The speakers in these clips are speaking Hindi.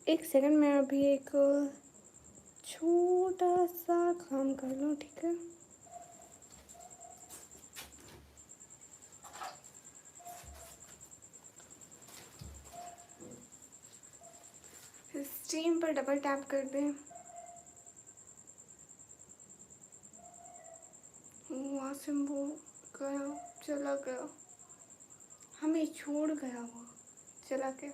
एक सेकंड, मैं अभी एक छोटा सा काम कर लूँ, ठीक है। स्ट्रीम पर डबल टैप कर दें। वहाँ से वो गया, चला गया, हमें छोड़ गया, वो चला गया।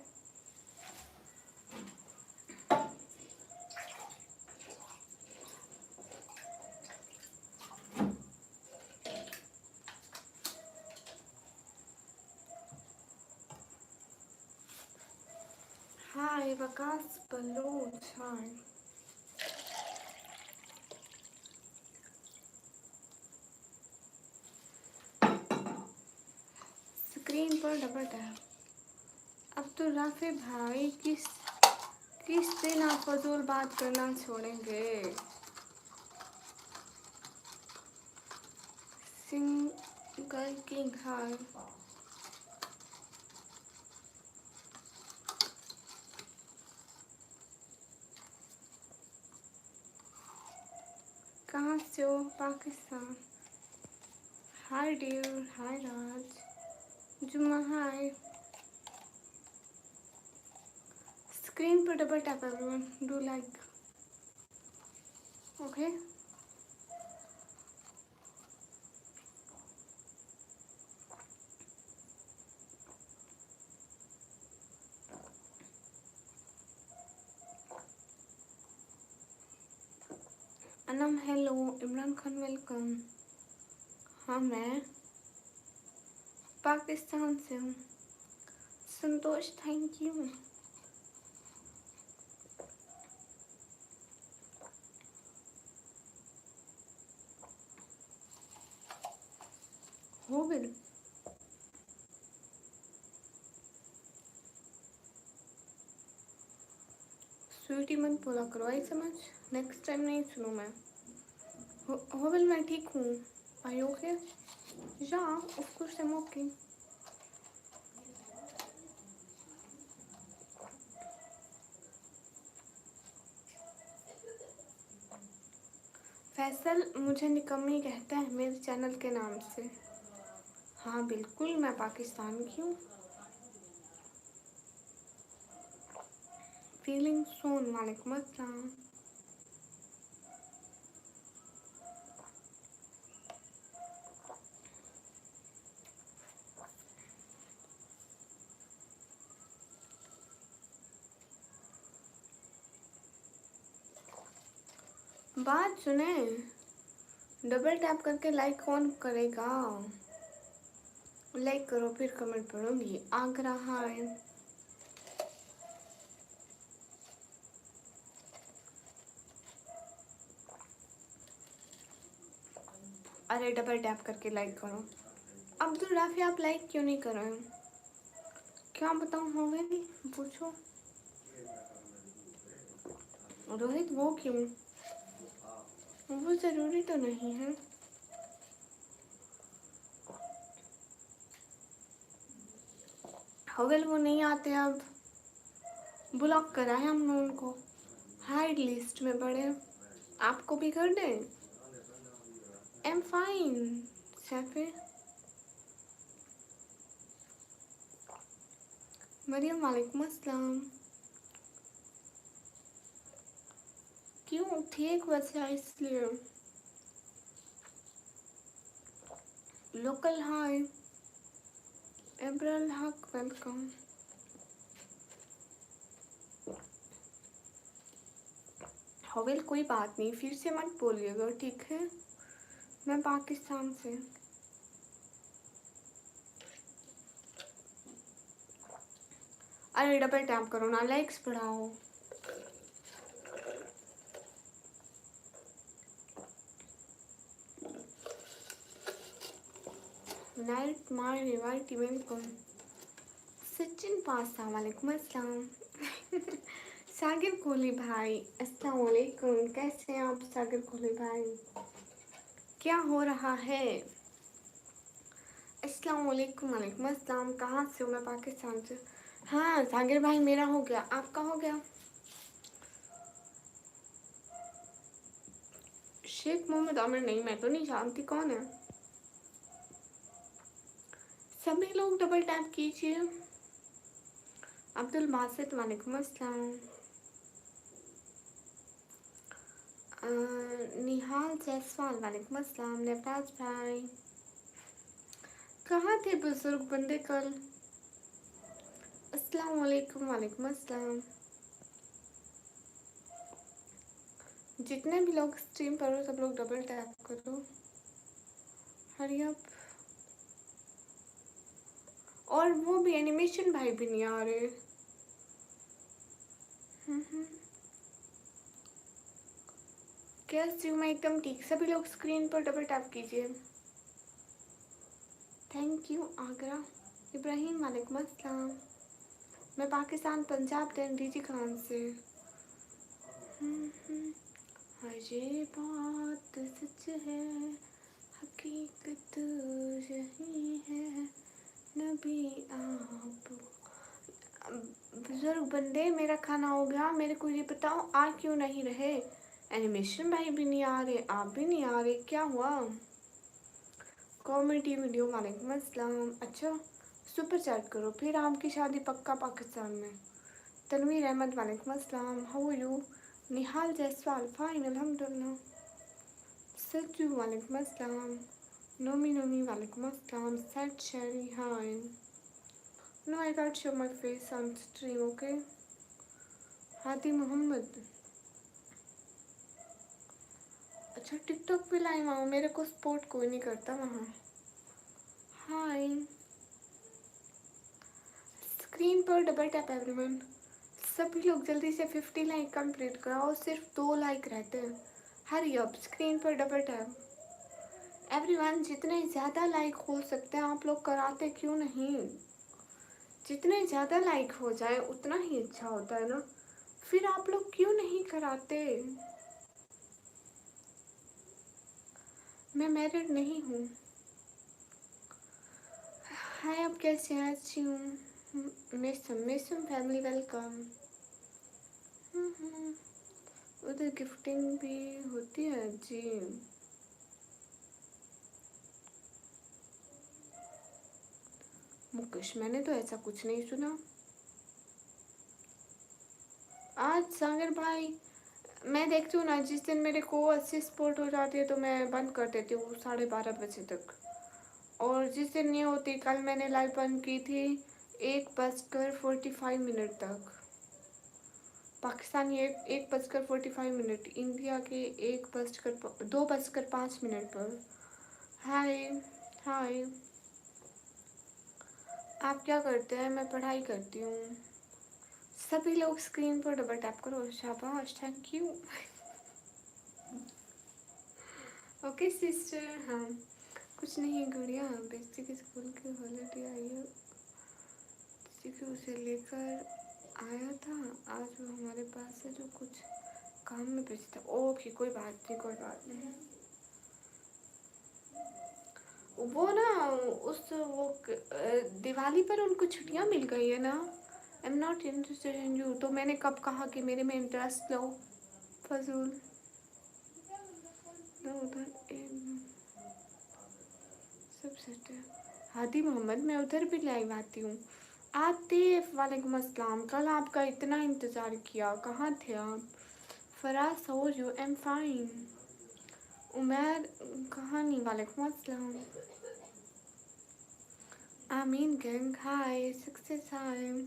हाय वकास बलोच, हाय। स्क्रीन पर डबल टैप। अब तो राफे भाई किस दिन आप फजूल बात करना छोड़ेंगे। सिंगल किंग, हाय। कहाँ से हो? पाकिस्तान। हाय डियर, हाय राज। जुम्मा, हाय। स्क्रीन पर double tap everyone, do like, okay. Anam hello, Imran Khan welcome. हाँ, मैं पाकिस्तान से हूँ। संतोष, थैंक यू। हो गए। स्वीटी मत बोला करो, आई समझ। नेक्स्ट टाइम नहीं सुनूँ मैं। हो गए, मैं ठीक हूँ। आई ओके? या of course I am okay. Faisal मुझे निकम्मी कहता है मेरे चैनल के नाम से। हाँ बिल्कुल, मैं पाकिस्तान की हूँ। फीलिंग सोन, वालेकुम अस्सलाम। बात सुने, डबल टैप करके लाइक कौन करेगा? लाइक करो फिर कमेंट पढ़ूंगी। आगरा, हाय। अरे डबल टैप करके लाइक करो। अब्दुल राफी, आप लाइक क्यों नहीं कर रहे हो? क्या बताऊँ, हो गए नहीं, पूछो। रोहित, वो क्यों? वो ज़रूरी तो नहीं है। हवेल वो नहीं आते, अब ब्लॉक करा है हमने उनको, हाइड लिस्ट में पड़े। आपको भी कर दें? Am fine सैफे। मरियम, वालेकुम अस्सलाम। क्यों? ठीक वैसे इसलिए। लोकल, हाय। एब्रल हक, वेलकम। हवेल कोई बात नहीं, फिर से मत बोलिएगा, ठीक है। मैं पाकिस्तान से। अरे डबल टैप करो ना, लाइक्स बढ़ाओ। नाइट माय रिवाइट, वेलकम। सचिन पासा, वालेकुम अस्सलाम। सागिर कोहली भाई, अस्सलाम वालेकुम। कैसे हैं आप सागिर कोहली भाई? क्या हो रहा है? अस्सलाम वालेकुम, वालेकुम अस्सलाम। कहाँ से हो? मैं पाकिस्तान से। हाँ सागिर भाई, मेरा हो गया, आपका हो गया? शेख मोहम्मद आमिर नहीं, मैं तो नहीं जानती कौन है। सभी लोग डबल टैप कीजिए। अब्दुल बासित वालेकुम अस्सलाम। निहाल जायसवाल वालेकुम अस्सलाम। नवराज भाई कहाँ थे बुजुर्ग बंदे कल? अस्सलाम वालेकुम। वालेकुम अस्सलाम। जितने भी लोग स्ट्रीम पर हो सब लोग डबल टैप करो, हरी अप। और वो भी एनिमेशन भाई भी नहीं आ रहे। कैसे हूँ मैं? एकदम ठीक। सभी लोग स्क्रीन पर डबल टैप कीजिए। Thank you Agra. इब्राहिम वालेकुम अस्सलाम। मैं पाकिस्तान पंजाब डीजी खान से। ये बात सच है, हकीकत यही है, नबी आप। बुजुर्ग बंदे मेरा खाना हो गया, मेरे को ये बताओ आ क्यों नहीं रहे? एनिमेशन भाई भी नहीं आ रहे, आप भी नहीं आ रहे, क्या हुआ? कॉमेडी वीडियो वालेकुम अस्सलाम। अच्छा सुपर चैट करो, फिर आपकी शादी पक्का पाकिस्तान में। तनवीर अहमद वालेकुम अस्सलाम। How are you? Nihal Jaiswal fine अल्हम्दुलिल्लाह। सच्चू वालेकुम अस्सलाम। नोमी वालेकुम अस्सलाम। सेट Sheri hi. No I can't show my face on stream, okay. Hadi Mohammad अच्छा टिकटॉक पे लाइव आओ, मेरे को सपोर्ट कोई नहीं करता वहाँ। हाय। स्क्रीन पर डबल टैप एवरीवन। सभी लोग जल्दी से 50 लाइक कंप्लीट कराओ, सिर्फ 2 लाइक रहते हैं। हरी अप, स्क्रीन पर डबल टैप। एवरीवन जितने ज़्यादा लाइक हो सकते हैं आप लोग कराते क्यों नहीं? जितने ज़्यादा लाइक हो जाए उतना ही अच्छा होता है ना, फिर आप लोग क्यों नहीं कराते? मैं मैरिड नहीं हूँ। हाय आप कैसे हैं? अच्छी हूँ। मिसम फैमिली वेलकम। उधर गिफ्टिंग भी होती है जी। मुकेश मैंने तो ऐसा कुछ नहीं सुना। आज सागर भाई मैं देखती हूँ ना, जिस दिन मेरे को अच्छी स्पोर्ट हो जाती है तो मैं बंद कर देती हूँ 12:30 बजे तक। और जिस दिन नहीं होती, कल मैंने लाइव बंद की थी 1:45 तक। पाकिस्तानी 1:45, इंडिया के 2:05 पर। हाय हाय। आप क्या करते हैं? मैं पढ़ाई करती हूँ। सभी लोग स्क्रीन पर डबल टैप करो। शाबाश, थैंक यू। Okay sister. हाँ कुछ नहीं गुड़िया, बेस्टी के स्कूल की हॉलीडे आई है, किसी को उसे लेकर आया था आज, वो हमारे पास है जो कुछ काम में बिजी था। ओके कोई बात नहीं, कोई बात नहीं। वो ना दिवाली पर उनको छुट्टियां मिल गई है ना। I am not interested in you, तो मैंने कब कहा कि मेरे में इंटरेस्ट लो? फजूल। उधर सब सेट है। हादी मोहम्मद मैं उधर भी लाइव आती हूँ। आतिफ वालेकुम अस्सलाम। कल आपका इतना इंतज़ार किया, कहाँ थे आप? Faraz how you? I am fine. Umar कहानी वालेकुम अस्सलाम। आमीन गैंग हाय। सक्सेस हाय।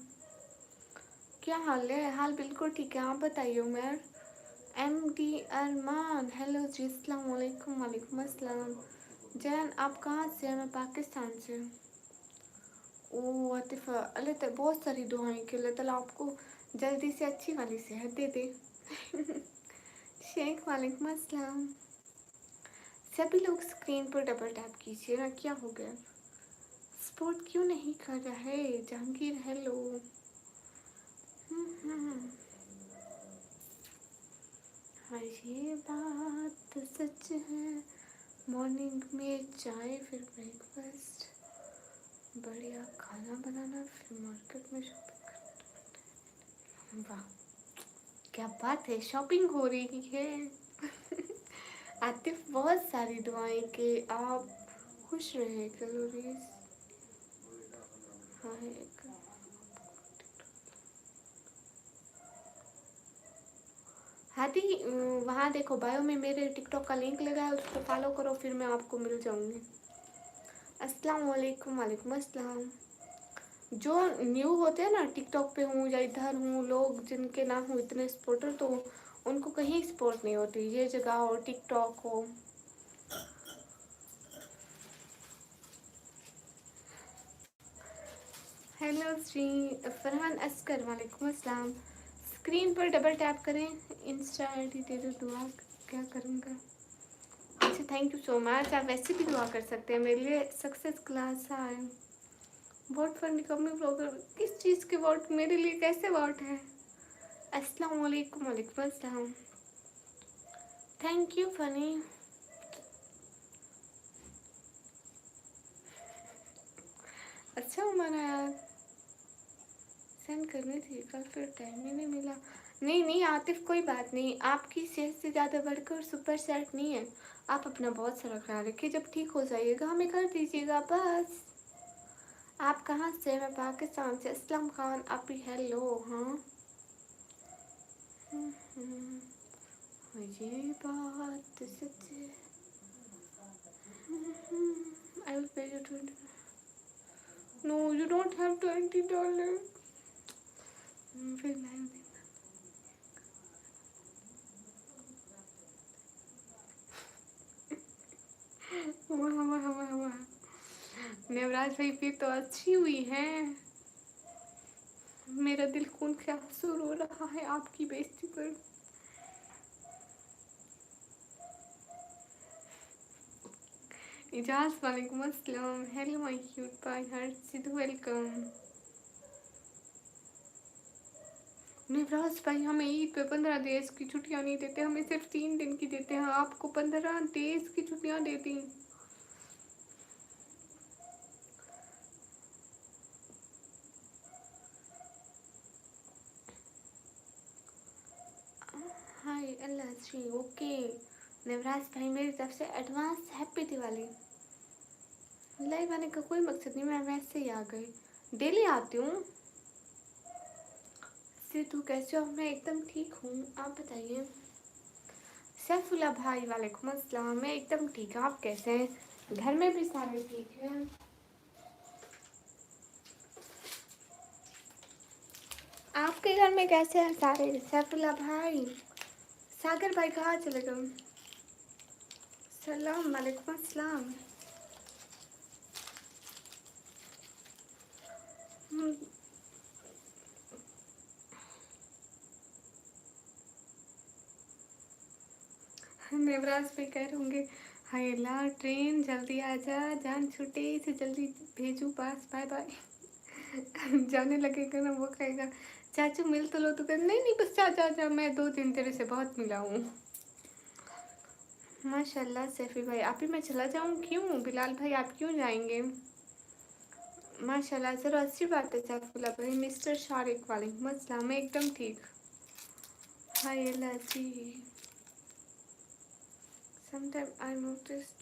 क्या हाल है? हाल बिल्कुल ठीक है, आप बताइए उमर। MD अरमान हेलो जी, अस्सलाम वालेकुम। वालेकुम अस्सलाम। जैन आप कहाँ से हैं? मैं पाकिस्तान से। ओ आतिफा, अल्लाह तो बहुत सारी दुआएं कि अल्लाह ताला आपको जल्दी से अच्छी वाली सेहत दे दे। शेख वालेकुम अस्सलाम। सभी लोग स्क्रीन पर डबल टैप कीजिए ना, क्या हो गया? सपोर्ट क्यों नहीं कर रहे? जहांगीर हेलो। हाँ ये बात सच है, मॉर्निंग में चाय फिर ब्रेकफास्ट, बढ़िया खाना बनाना, फिर मार्केट में शॉपिंग करना। वाह क्या बात है, शॉपिंग हो रही है। आतिफ बहुत सारी दुआएं कि आप खुश रहें। कैलोरीज हाय। हादी वहाँ देखो बायो में मेरे टिकटॉक का लिंक लगा है, उसको फॉलो करो, फिर मैं आपको मिल जाऊँगी। अस्सलाम वालेकुम। वालेकुम अस्सलाम। जो न्यू होते हैं ना टिकटॉक पे हूँ या इधर हूँ, लोग जिनके ना हो इतने सपोर्टर, तो उनको कहीं सपोर्ट नहीं होती, ये जगह हो टिकटॉक हो। हेलो श्री फरहान असकर। वालेकुम अस्सलाम। स्क्रीन पर डबल टैप करें, इंस्टा आईडी दे दो, दुआ क्या करूँगा। अच्छा थैंक यू सो मच। आप वैसे भी दुआ कर सकते हैं मेरे लिए। सक्सेस क्लास आए वोट फॉर निकम्मी ब्लॉगर। किस चीज़ के वोट मेरे लिए, कैसे वोट है। अस्सलाम वालेकुम। वालेकुम अस्सलाम। Thank you funny. अच्छा हमारा यार सेंड करनी थी कल, फिर टाइम ही नहीं मिला। नहीं नहीं आतिफ कोई बात नहीं, आपकी सेहत से ज़्यादा बढ़कर सुपर सेट नहीं है। आप अपना बहुत सारा ख्याल रखिए, जब ठीक हो जाइएगा हमें कर दीजिएगा बस। आप कहाँ से। मैं पाकिस्तान से। असलम खान आप भी हेलो। हाँ ये बात सच है। I will pay you 20। No you don't have $20। फिर मैं वाह वाह वाह वाह। नेवराज भाई फिर तो अच्छी हुई है। मेरा दिल खून के आंसू रो रहा है आपकी बेइज्जती पर। इजाज वालेकुम अस्सलाम। Hello my cute pie heart Sidhu welcome. Nevraj भाई हमें ईद पे 15 डेज की छुट्टियां नहीं देते, हमें सिर्फ 3 दिन की देते हैं। आपको 15 डेज की छुट्टियां देती। हाय अल्लाह जी। ओके नेवराज भाई मेरी तरफ से एडवांस हैप्पी दिवाली। लाइव आने का कोई मकसद नहीं, मैं वैसे ही आ गई। डेली आती हूँ। सिद्धू कैसे हो। मैं एकदम ठीक हूँ, आप बताइए। सैफुल्ला भाई वालेकुम अस्सलाम। मैं एकदम ठीक हूँ, आप कैसे हैं। घर में भी सारे ठीक हैं। आपके घर में कैसे हैं सारे। सैफुल्ला भाई। सागर भाई कहाँ चले गए। सलाम वालेकुम अस्सलाम। नेवराज भाई कह रहे होंगे हाय अल्लाह ट्रेन जल्दी आ जा, जान छूटे इसे जल्दी भेजू पास, बाय बाय। जाने लगेगा ना वो कहेगा चाचू मिल तो लो, तो कह नहीं नहीं बस जा जा जा, मैं 2 दिन तेरे से बहुत मिला हूँ। माशाल्लाह सैफी भाई आप ही मैं चला जाऊँ क्यों। बिलाल भाई आप क्यों जाएंगे। माशाल्लाह ज़रा अच्छी बात है। सैफुल्ला भाई। मिस्टर शारिक वालेकुम अस्सलाम। मैं एकदम ठीक। हाय अल्लाह जी। समटाइम आई नोटिस्ड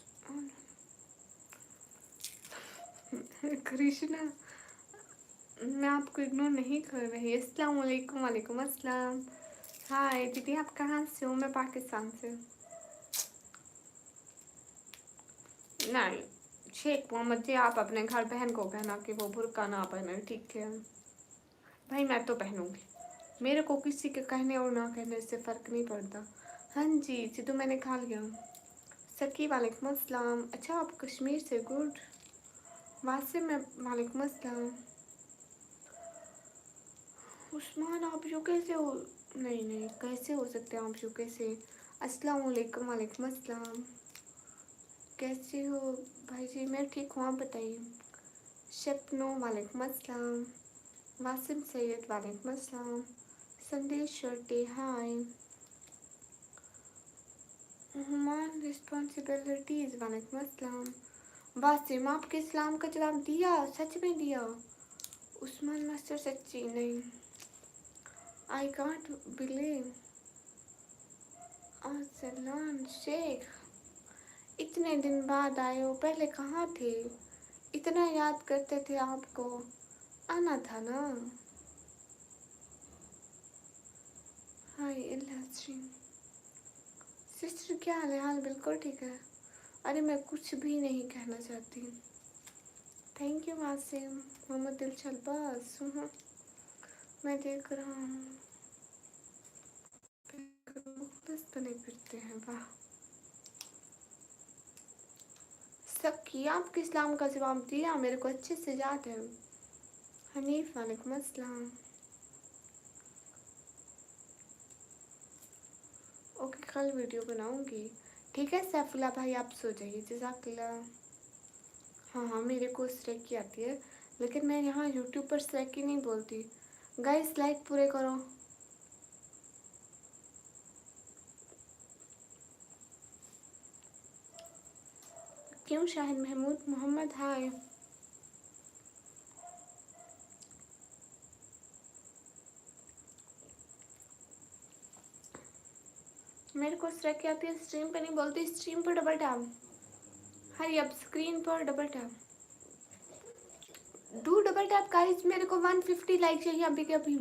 कृष्णा मैं आपको इग्नोर नहीं कर रही। अस्सलाम वालेकुम। वालेकुम अस्सलाम। हाय दीदी आप कहाँ से हो। मैं पाकिस्तान से। नहीं शेख मोहम्मद जी आप अपने घर बहन को कहना कि वो बुर्का ना पहने, ठीक है। भाई मैं तो पहनूंगी, मेरे को किसी के कहने और ना कहने से फ़र्क नहीं पड़ता। हाँ जी सिद्धू मैंने खा लिया। सकी वालेकुम अस्सलाम। अच्छा आप कश्मीर से। गुड। वासिम में वालेकुम अस्सलाम। उस्मान आप यूके से हो। नहीं नहीं कैसे हो सकते हैं आप यूके से। अस्सलाम वालेकुम। वालेकुम अस्सलाम। कैसे हो भाई जी। मैं ठीक हूँ, आप बताइए। शपनो वालेकुम अस्सलाम। वासिम सैयद वालेकुम अस्सलाम। संदेश शर्टे हाय। हुमान रिस्पॉन्सिबिलिटीज़ वालेकुम अस्सलाम। वासिम आपके इस्लाम का जवाब दिया, सच में दिया। उस्मान मास्टर सच्ची नहीं। I can't believe. Arsalan Sheikh इतने दिन बाद आए हो, पहले कहाँ थे? इतना याद करते थे आपको, आना था ना। हाय इलाची सिस्टर, क्या हाल है? हाल बिल्कुल ठीक है। अरे मैं कुछ भी नहीं कहना चाहती। थैंक यू वासिम मोहम्मद दिलचल बस। मैं देख रहा हूँ बस बने फिरते हैं। वाह, सब किया आपके इस्लाम का जवाब दिया, मेरे को अच्छे से याद है। हनीफ वालेकुम अस्सलाम। ओके, कल वीडियो बनाऊंगी। ठीक है सैफुल्ला भाई, आप सो जाइए, जज़ाकल्लाह। हाँ हाँ, मेरे को स्ट्राइक आती है, लेकिन मैं यहाँ यूट्यूब पर स्ट्राइक ही नहीं बोलती। गाइस लाइक पूरे करो। क्यों शाहिद महमूद मोहम्मद हाय। मेरे को स्ट्राइक आती है, स्ट्रीम पे नहीं बोलती, स्ट्रीम पर डबल टैप। हरी अब स्क्रीन पर double tap, do double tap guys. मेरे को 150 लाइक चाहिए अभी के अभी।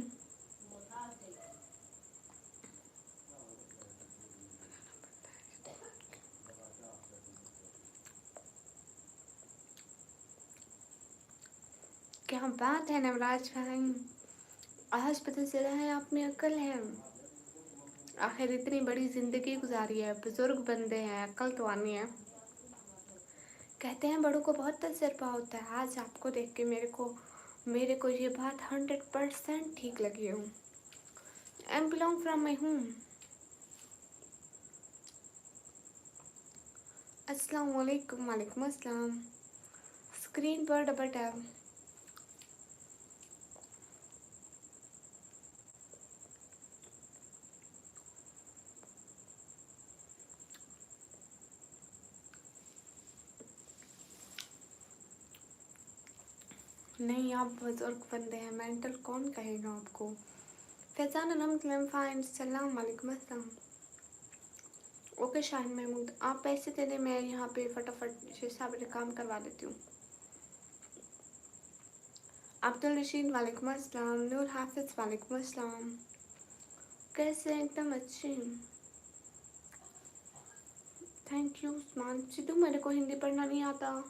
क्या बात है नवराज भाई, आज पता चला है आप में अकल है। आखिर इतनी बड़ी जिंदगी गुजारी है, बुजुर्ग बंदे हैं, अकल तो आनी है। कहते हैं बड़ों को बहुत तजर्बा होता है। आज आपको देख के मेरे को ये बात 100% ठीक लगी है। I am belong from my home. अस्सलाम वालेकुम। वालेकुम अस्सलाम। स्क्रीन पर डबल टैप। नहीं, आप बुजुर्ग बंदे हैं, मेंटल कौन कहेगा आपको। फैजान अनम फाइन। सलाम वालेकुम अस्सलाम। ओके शाहिन महमूद, आप पैसे दे दें, मैं यहाँ पे फटाफट ये सारे काम करवा देती हूँ। अब्दुल रशीद वालेकुम अस्सलाम। नूर हाफिज वालेकुम अस्सलाम। कैसे हैं? एकदम अच्छी। Thank you Usman. सिद्धू, मेरे को हिंदी पढ़ना नहीं आता।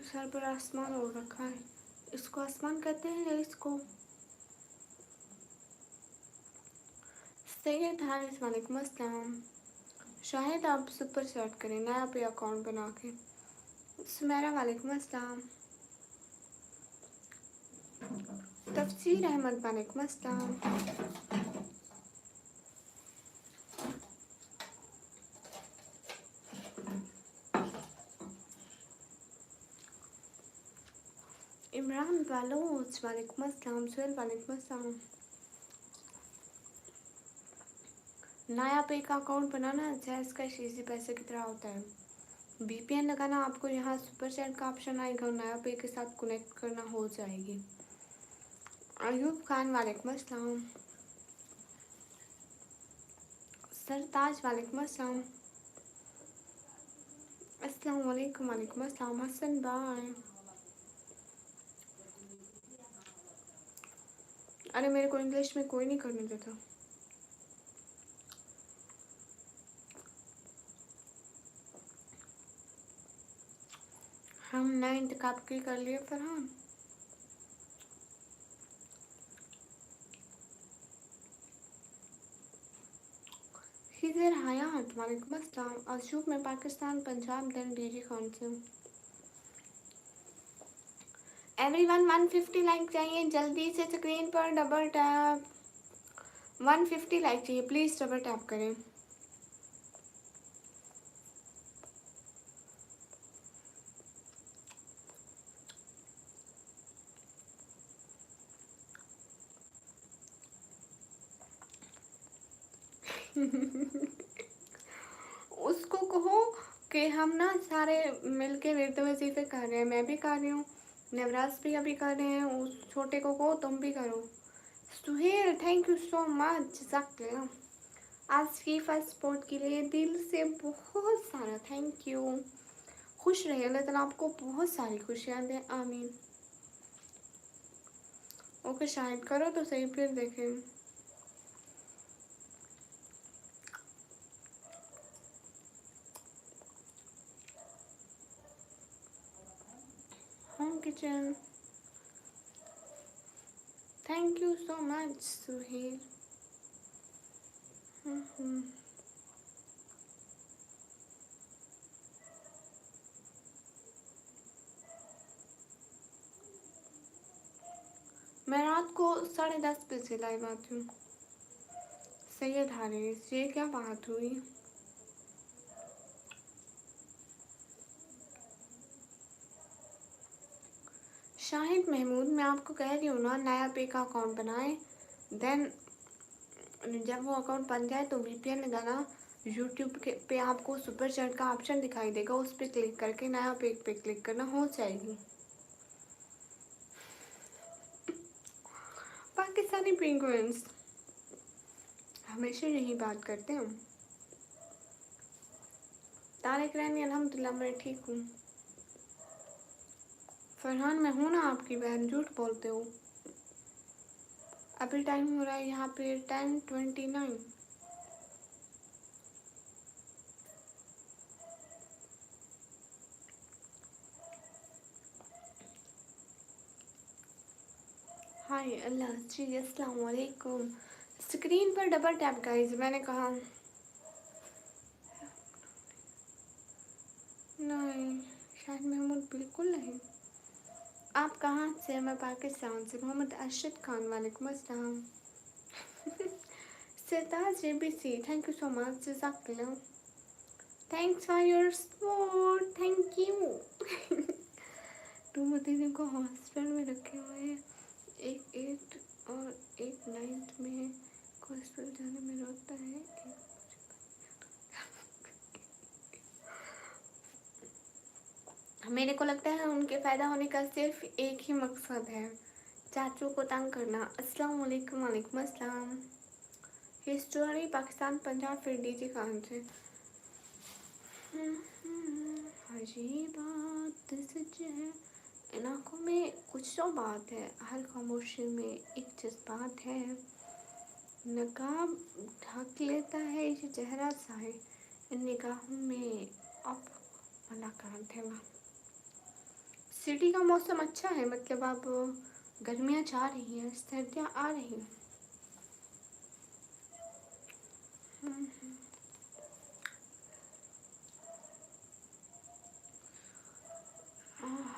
सर पर आसमान हो रखा है, इसको आसमान कहते हैं या इसको? सैयद हारिस वालेकुम अस्सलाम। शायद आप सुपर चैट करें नया पे अकाउंट बना के। सुमेरा वालेकुम अस्सलाम। तफसीर अहमद वालेकुम अस्सलाम। इमरान बालोच वालेकुम अस्सलाम। सुहेल वालेकुम अस्सलाम। नया पे का अकाउंट बनाना जैस का इजी पैसे की तरह होता है। VPN लगाना, आपको यहाँ सुपर चैट का ऑप्शन आएगा और नया पे के साथ कनेक्ट करना हो जाएगी। अयूब खान वालेकुम अस्सलाम। सरताज वालेकुम अस्सलाम। अस्सलाम वालेकुम। वालेकुम अस्सलाम। हसन बाय। अरे मेरे को इंग्लिश में कोई नहीं करने देता। हम नए इंतखाब की कर लिए फरहान। खिजर हयात वालेकुम अस्सलाम। अशूक में पाकिस्तान पंजाब देन DG खान से। एवरीवन 150 लाइक चाहिए जल्दी से, स्क्रीन पर डबल टैप। 150 लाइक चाहिए प्लीज़, डबल टैप करें। उसको कहो कि हम ना सारे मिलके विरद वजीफे कर रहे हैं, मैं भी कर रही हूँ, नवराज भी अभी कर रहे हैं, उस छोटे को कहो तुम भी करो। Suhail thank you so much, जज़ाकल्लाह। आज फीफा स्पोर्ट के लिए दिल से बहुत सारा थैंक यू। खुश रहिए, अल्लाह ताला आपको बहुत सारी खुशियाँ दे, आमीन। ओके शायद करो तो सही, फिर देखें। Home kitchen, thank you so much Suhail. मैं रात को 10:30 बजे लाइव आती हूँ। सैयद हारिस, ये क्या बात हुई? शाहिद महमूद, मैं आपको कह रही हूँ ना, नया पे का अकाउंट बनाए, देन जब वो अकाउंट बन जाए तो वीपीएन लगाना। यूट्यूब के पे आपको सुपर चैट का ऑप्शन दिखाई देगा, उस पर क्लिक करके नया पे क्लिक करना, हो जाएगी। पाकिस्तानी पेंगुइन्स हमेशा यही बात करते हैं। तारिक रैनी, अल्हम्दुलिल्लाह मैं ठीक हूँ। फरहान, मैं हूँ ना आपकी बहन, झूठ बोलते हो। अभी टाइम हो रहा है यहाँ पे 10:29। हाय अल्लाह जी, अस्सलाम वालेकुम। स्क्रीन पर डबल टैप गाइस, मैंने कहा नहीं। शायद महमूद बिल्कुल नहीं। आप कहाँ से? मैं पाकिस्तान से। मोहम्मद अरशद खान, वालेकुम अस्सलाम। Sartaj JBC, thank you so much, जज़ाकल्लाह। Thanks for your support, thank you. तुम दीदी को हॉस्टल में रखे हुए हैं, एक 8 और एक 9th में है। हॉस्टल जाने में रोता है, मेरे को लगता है उनके फ़ायदा होने का सिर्फ एक ही मकसद है, चाचू को तंग करना। अस्सलाम वालेकुम। वालेकुम अस्सलाम। हिस्टोरी पाकिस्तान, पंजाब, फिर डीजे खान से। अजीब बात सच है, इन आँखों में कुछ तो बात है, हर खामोशी में एक जज्बात है। नकाब ढक लेता है ये चेहरा सा है, इन निगाहों में अब मुलाकात है। वहाँ सिटी का मौसम अच्छा है, मतलब अब गर्मियाँ जा रही हैं, सर्दियाँ आ रही हैं।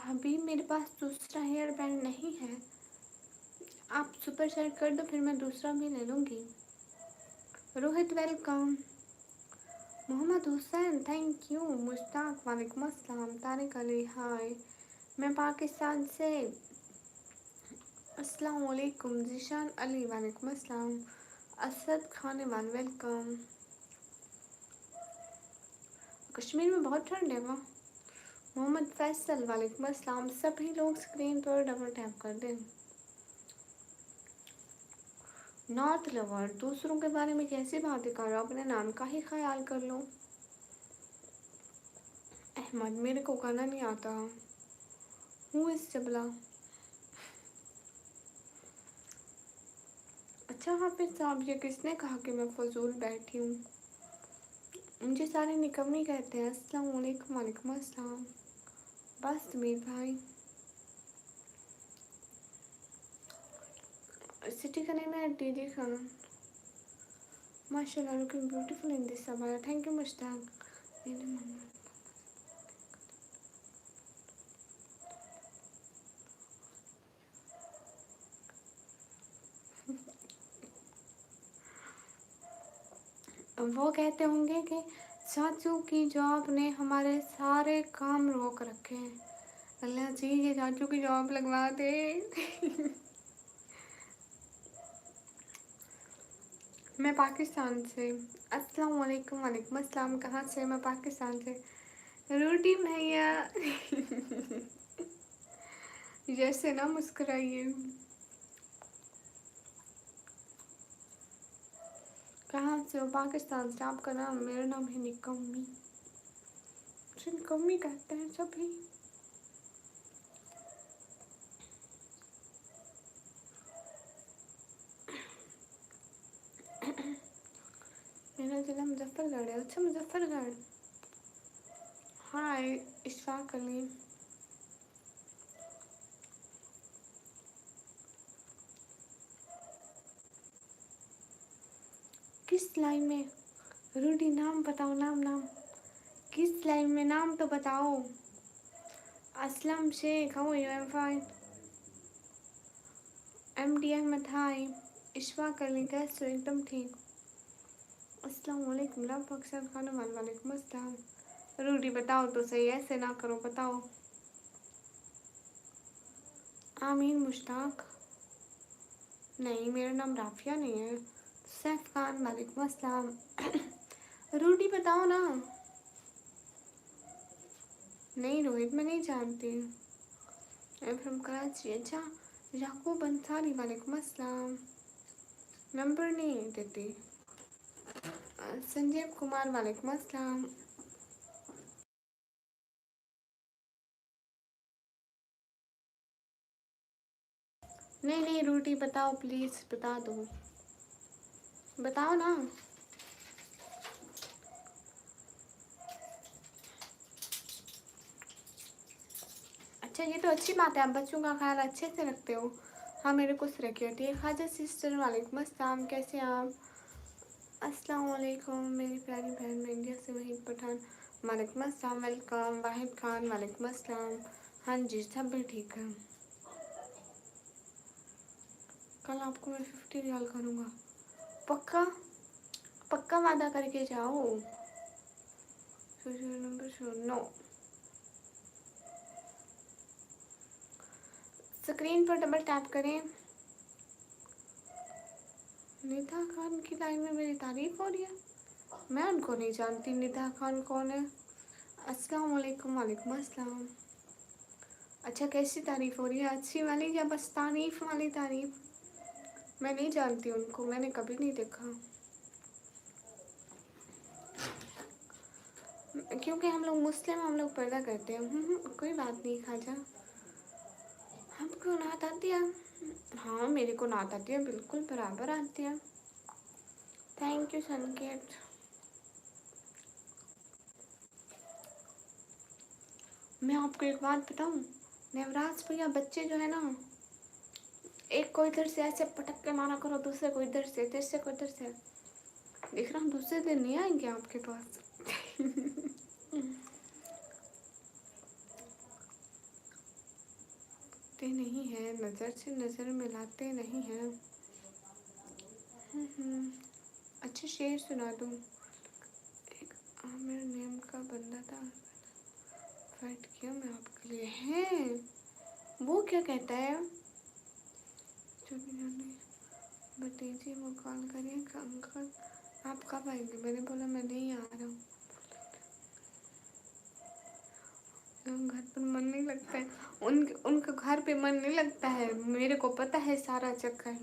अभी मेरे पास दूसरा हेयर बैंड नहीं है, आप सुपर चैट कर दो, फिर मैं दूसरा भी ले लूँगी। Rohit welcome. Mohammad Hussain, thank you. Mushtaq, वालेकुम अस्सलाम। तारिक अली, हाय, मैं पाकिस्तान से। अस्सलाम वालेकुम। जीशान अली, वालेकुम अस्सलाम। असद खानेवाल, वेलकम। कश्मीर में बहुत ठंड है वहाँ। मोहम्मद फैसल, वालेकुम अस्सलाम। सभी लोग स्क्रीन पर डबल टैप कर दें। नॉर्थ लवर, दूसरों के बारे में कैसी बातें कर रहे हो, अपने नाम का ही ख्याल कर लो। अहमद, मेरे को गाना नहीं आता। हूँ इस जबला। अच्छा हाफिज साहब, ये किसने कहा कि मैं फजूल बैठी हूँ? मुझे सारे निकम्मी कहते हैं। अस्सलाम वालेकुम। वालेकुम अस्सलाम। बस मीर भाई, सिटी का नेम है डीजे खान। माशाल्लाह, लुकिंग ब्यूटीफुल इन दिस सवार, थैंक यू मुश्ताक। मेरे मम्मा, वो कहते होंगे कि चाचू की जॉब ने हमारे सारे काम रोक रखे हैं। अल्लाह जी, ये चाचू की जॉब लगवा दे। मैं पाकिस्तान से। अस्सलाम वालेकुम। वालेकुम अस्सलाम। कहाँ से? मैं पाकिस्तान से। रोटी भैया। जैसे ना मुस्कुराइए। कहाँ से हो? पाकिस्तान से। आपका नाम? मेरा नाम है निकम्मी। मुझे निकम्मी कहते हैं सभी। मेरा जिला मुजफ्फरगढ़ है। अच्छा, मुजफ्फरगढ़। हाय इशफाक अली। किस लाइन में? रूडी, नाम बताओ। नाम किस लाइन में? नाम तो बताओ। Aslam Shaikh, how you? I am fine. MD Ahmed, hi. Ishfaq Ali, कैसे हो? एकदम ठीक। अस्सलाम वालेकुम। लव अक्सर खान, वालेकुम अस्सलाम। रूडी बताओ तो सही, ऐसे ना करो, बताओ। आमीन मुश्ताक। नहीं, मेरा नाम राफिया नहीं है। सैफ खान, वालेकुम अस्सलाम। रूडी बताओ ना। नहीं रोहित, मैं नहीं जानती। आई एम फ्रॉम कराची। अच्छा, याकूब अंसारी, वालेकुम अस्सलाम। नंबर नहीं देती। संजीव कुमार, वालेकुम अस्सलाम। नहीं रूडी बताओ, प्लीज़ बता दो। बताओ ना। अच्छा, ये तो अच्छी बात है, आप बच्चों का ख्याल अच्छे से रखते हो। हाँ, मेरे को सिरकियत है। खाजा सिस्टर, वालेकुम अस्सलाम, कैसे हैं आप? अस्सलाम वालेकुम मेरी प्यारी बहन। मैं इंडिया से वहीद पठान, वालेकुम अस्सलाम। वेलकम वाहिद खान, वालेकुम अस्सलाम। हाँ जी, सब भी ठीक है। कल आपको मैं 50 रियाल करूँगा। पक्का? पक्का वादा करके जाओ। Number show no. स्क्रीन पर डबल टैप करें। निदा खान की लाइन में मेरी तारीफ हो रही है। मैं उनको नहीं जानती। निदा खान कौन है? अस्सलाम वालेकुम, वालेकुम अस्सलाम। अच्छा, कैसी तारीफ हो रही है? अच्छी वाली या बस तारीफ वाली तारीफ? मैं नहीं जानती उनको, मैंने कभी नहीं देखा। क्योंकि हम लोग मुस्लिम, हम लोग पर्दा करते हैं। कोई बात नहीं खाजा। हमको नात आती है। हाँ, मेरे को नात आती है, बिल्कुल बराबर आती है। थैंक यू संकेत। मैं आपको एक बात बताऊँ, नवराज भैया बच्चे जो है ना, एक को इधर से ऐसे पटक के मारा करो, दूसरे को इधर से, तीसरे को इधर से। देख रहा हूँ दूसरे दिन नहीं आएंगे आपके पास। नहीं है, नज़र से नज़र मिलाते नहीं हैं। अच्छा, शेर सुना दूँ? एक आमिर नेम का बंदा था, फाइट किया मैं आपके लिए। हैं वो क्या कहता है? भतीजी वो कॉल करिए अंकल, आप कब आएंगे? मैंने बोला मैं नहीं आ रहा हूँ। घर पर मन नहीं लगता है। उनका घर पे मन नहीं लगता है, मेरे को पता है सारा चक्कर।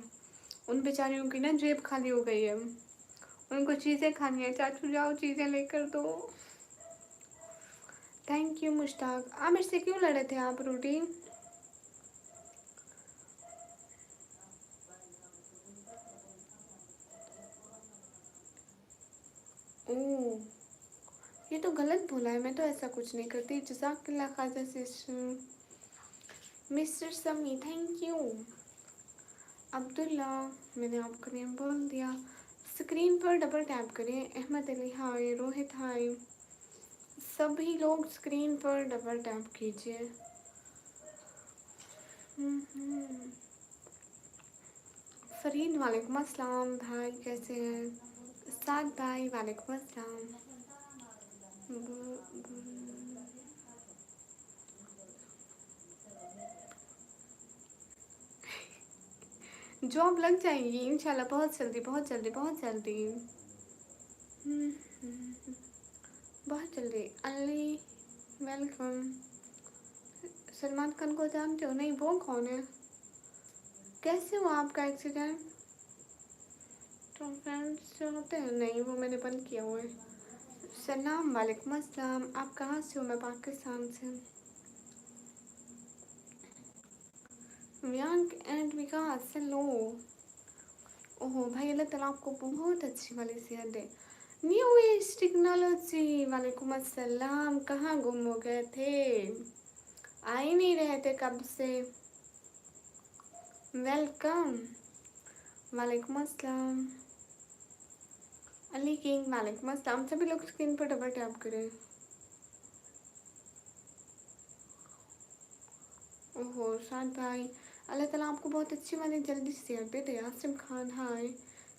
उन बेचारियों की ना जेब खाली हो गई है, उनको चीज़ें खानी है। चाचू जाओ चीज़ें लेकर दो। Thank you Mushtaq. आमिर से क्यों लड़े थे आप रूटी? ओह, ये तो गलत बोला है, मैं तो ऐसा कुछ नहीं करती। जज़ाकल्लाह खाजा सिस्टर। मिस्टर समी, थैंक यू। अब्दुल्ला, मैंने आपका नेम बोल दिया। स्क्रीन पर डबल टैप करें। अहमद अली, हाय। रोहित, हाय। सभी लोग स्क्रीन पर डबल टैप कीजिए। फरीद, वालेकुम अस्सलाम भाई, कैसे हैं? साद भाई, वालेकुम अस्सलाम। जॉब लग जाएगी इंशाल्लाह, बहुत जल्दी बहुत जल्दी बहुत जल्दी। बहुत जल्दी। अली, वेलकम। सलमान खान को जानते हो? नहीं, वो कौन है? कैसे हुआ आपका एक्सीडेंट? तो फ्रेंड्स जो होते हैं नहीं, वो मैंने बंद किया हुआ है। सलाम वालेकुम अस्सलाम, आप कहाँ से हो? मैं पाकिस्तान से हूँ। व्यांक एंड विकास हेलो। ओहो भाई, अल्लाह ताला आपको बहुत अच्छी वाली सेहत दे। न्यू एज टेक्नोलॉजी वालेकुम अस्सलाम, कहाँ गुम हो गए थे? आ ही नहीं रहे थे कब से। वेलकम वालेकुम अस्सलाम। अली किंग वालेकुम अस्सलाम। सभी लोग स्क्रीन पर डबल टैप करें। ओहो शाद भाई, अल्लाह ताला आपको बहुत अच्छी वाली जल्दी से सेहत दे दे। आसिम खान हाय,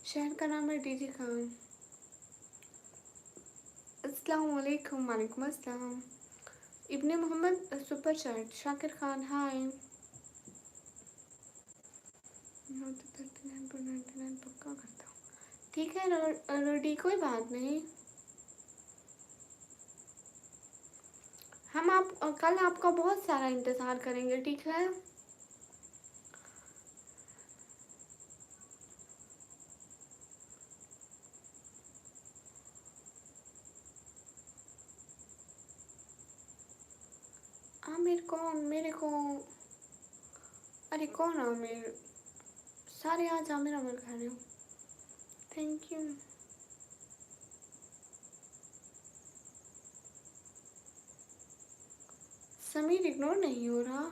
शहर का नाम है डीजी खान। अस्सलाम वालेकुम वालेकुम अस्सलाम। इब्ने मोहम्मद सुपर चैट, शाकिर खान हाय। 39.99 पक्का करता हूँ। ठीक है रोडी, कोई बात नहीं। हम आप कल आपका बहुत सारा इंतज़ार करेंगे, ठीक है? आमिर कौन? मेरे को अरे कौन आमिर? सारे आज आमिर आमिर खा रहे हो। Thank you. समीर इग्नोर नहीं हो रहा।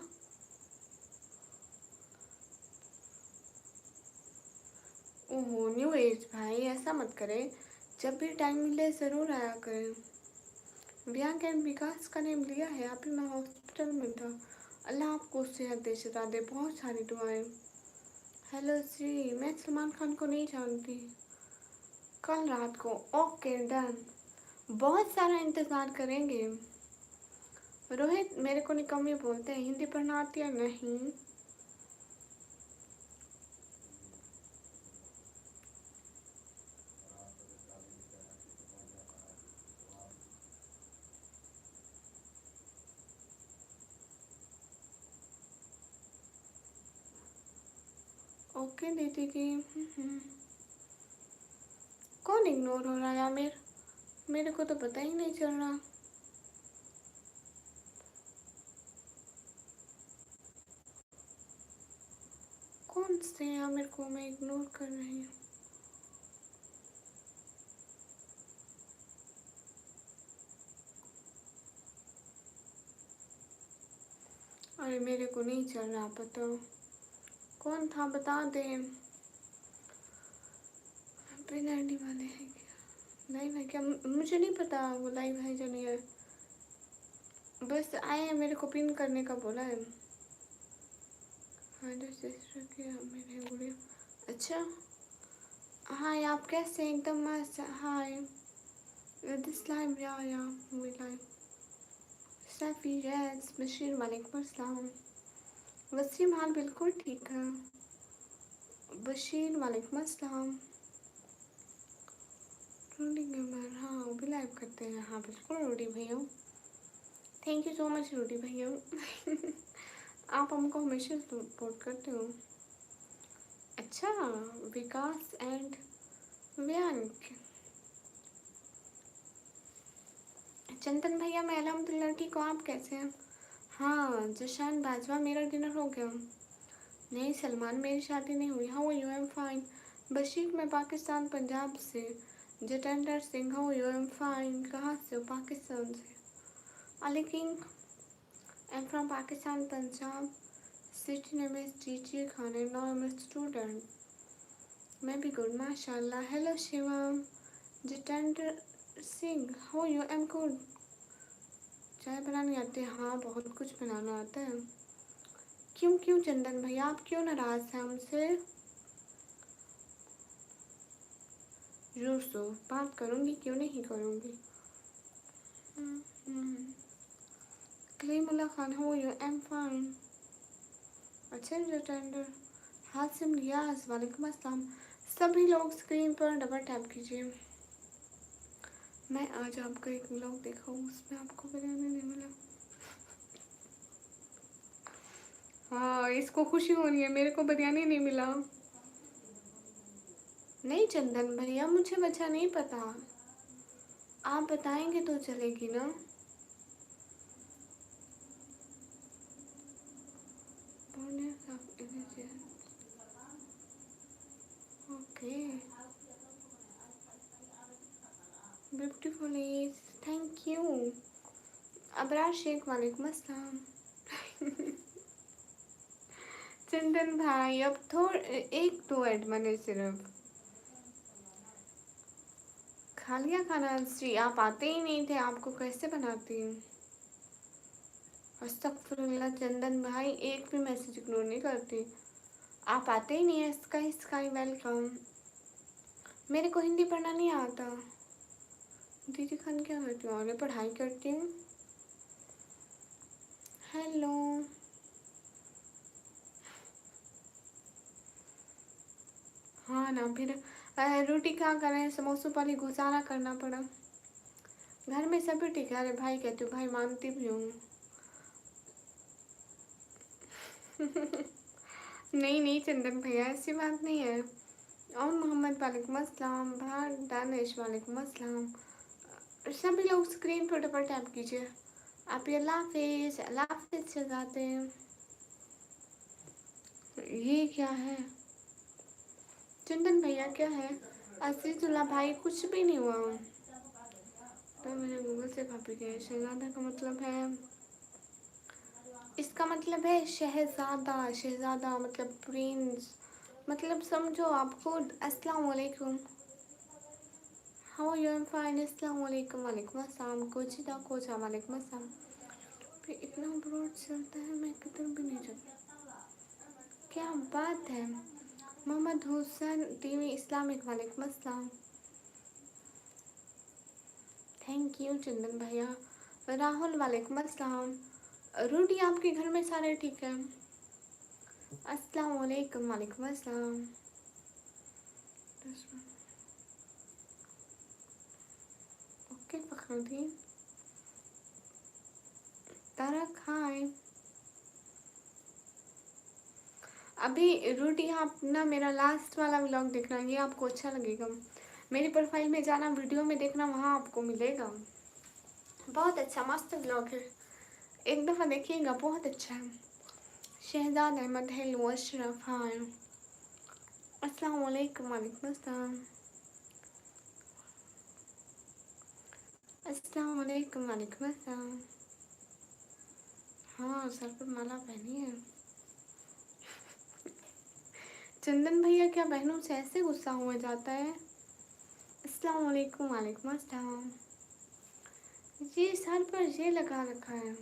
ओहो न्यू एज भाई, ऐसा मत करें। जब भी टाइम मिले ज़रूर आया करें। ब्यांक एंड विकास का नेम लिया है, अभी मैं हॉस्पिटल में था। अल्लाह आपको सेहत दे, सदा दे, बहुत सारी दुआएं। हेलो जी, मैं सलमान खान को नहीं जानती। कल रात को ओके डन। बहुत सारा इंतज़ार करेंगे। रोहित मेरे को निकम्मी बोलते हैं, हिंदी पढ़ना आती है नहीं। ओके दीदी की। कौन इग्नोर हो रहा है आमिर? मेरे को तो पता ही नहीं चल रहा। कौन से आमिर को मैं इग्नोर कर रही हूँ? अरे मेरे को नहीं चल रहा पता। कौन था बता दे। बिन आईडी वाले हैं क्या? लाइव है क्या? मुझे नहीं पता वो लाइव है या नहीं है। बस आए हैं, मेरे को पिन करने का बोला है। हाँ सिस्टर के मेरे गुड़िया। अच्छा हाय, आप कैसे हैं? एकदम मस्त। हाय दिस लाइव या we live. Safi yes, Bashir वालेकुम अस्सलाम। वसीम हाल बिल्कुल ठीक है। बशीर वालेकुम अस्सलाम। रूडी गेमर हाँ, वो भी लाइव करते हैं। हाँ बिल्कुल रूडी भैया, thank you so much Rudy भैया। आप हमको हमेशा सपोर्ट करते हो। अच्छा विकास एंड व्यांक। चंदन भैया मैं अल्हम्दुलिल्लाह ठीक हूँ, आप कैसे हैं? हाँ जशान बाजवा, मेरा डिनर हो गया। नहीं सलमान, मेरी शादी नहीं हुई। How you? Am fine. Bashir मैं पाकिस्तान पंजाब से। Jitendra Singh how you? Am fine. कहाँ से हो? पाकिस्तान से। Ali king I am from Pakistan Punjab. City name is GG Khan and now I am a student. मैं भी गुड माशाल्लाह। Hello Shivam. Jitendra Singh how you? Am good. चाय बनानी आती है? हाँ बहुत कुछ बनाना आता है। क्यों क्यों चंदन भैया, आप क्यों नाराज़ हैं हमसे? रूसो बात करूँगी, क्यों नहीं करूँगी। Kalimulla Khan how you? Am fine. अच्छा जितेंद्र। हासिम रियाज वालेकुम अस्सलाम। सभी लोग स्क्रीन पर डबल टैप कीजिए। मैं आज आपका एक व्लॉग देखा हूँ, उसमें आपको बिरयानी नहीं मिला। हाँ इसको खुशी हो रही है, मेरे को बिरयानी नहीं मिला। नहीं चंदन भैया, मुझे वजह नहीं पता, आप बताएंगे तो चलेगी ना। Okay, beautiful, thank you. Abrar Sheikh, वालेकुम अस्सलाम। चंदन भाई अब थोड़ा एक दो ऐड मैंने सिर्फ खा लिया खाना। श्री आप आते ही नहीं थे, आपको कैसे बनाती हूँ। अस्तगफुरुल्लाह चंदन भाई, एक भी मैसेज इग्नोर नहीं करती, आप आते ही नहीं है। Sky sky welcome. मेरे को हिंदी पढ़ना नहीं आता। दीदी खान क्या करती हूँ, और पढ़ाई करती हूँ। हेलो, हाँ ना फिर रोटी क्या करें, समोसों पर ही गुजारा करना पड़ा। घर में सभी ठीक है। अरे भाई कहती हूँ, भाई मानती भी हूँ। नहीं नहीं चंदन भैया, ऐसी बात नहीं है। और मोहम्मद वालेकुम अस्सलाम, भार दानिश वालेकुम अस्सलाम। सभी लोग स्क्रीन पर डबल टैप कीजिए। आप ये अल्लाह हाफिज़ से जाते हैं। ये क्या है चंदन भैया, क्या है। अजीजुल्ला भाई, कुछ भी नहीं हुआ। तो मैंने गूगल से कॉपी किया। शहजादा का मतलब है, इसका मतलब है शहजादा, शहजादा मतलब प्रिंस, मतलब समझो आप खुद। अस्सलाम वालेकुम, हाउ यू, एम फाइन। अस्सलाम वालेकुम, वालेकुम अस्सलाम। कोचिदा कोचा, वालेकुम अस्सलाम। फिर इतना ब्रॉड चलता है, मैं किधर भी नहीं जाती। क्या बात है। मोहम्मद हुसैन टीवी इस्लामिक, वालेकुम अस्सलाम। थैंक यू चंदन भैया। राहुल वालेकुम अस्सलाम। रूडी, आपके घर में सारे ठीक है। अस्सलाम वालेकुम, वालेकुम अस्सलाम। ओके फखरुद्दीन, तरक हाय। अभी रूडी, आप ना मेरा लास्ट वाला व्लॉग देखना, ये आपको अच्छा लगेगा। मेरी प्रोफाइल में जाना, वीडियो में देखना, वहाँ आपको मिलेगा। बहुत अच्छा मस्त व्लॉग है, एक दफ़ा देखिएगा, बहुत अच्छा है। शहजाद अहमद, हेलो अशरफ, हाय। अस्सलाम वालेकुम, वालेकुम अस्सलाम। अस्सलाम वालेकुम, वालेकुम अस्सलाम। हाँ, सर पर माला पहनी है। चंदन भैया, क्या बहनों से ऐसे गुस्सा हुआ जाता है। अस्सलाम वालेकुम, वालेकुम अस्सलाम। ये सर पर ये लगा रखा है,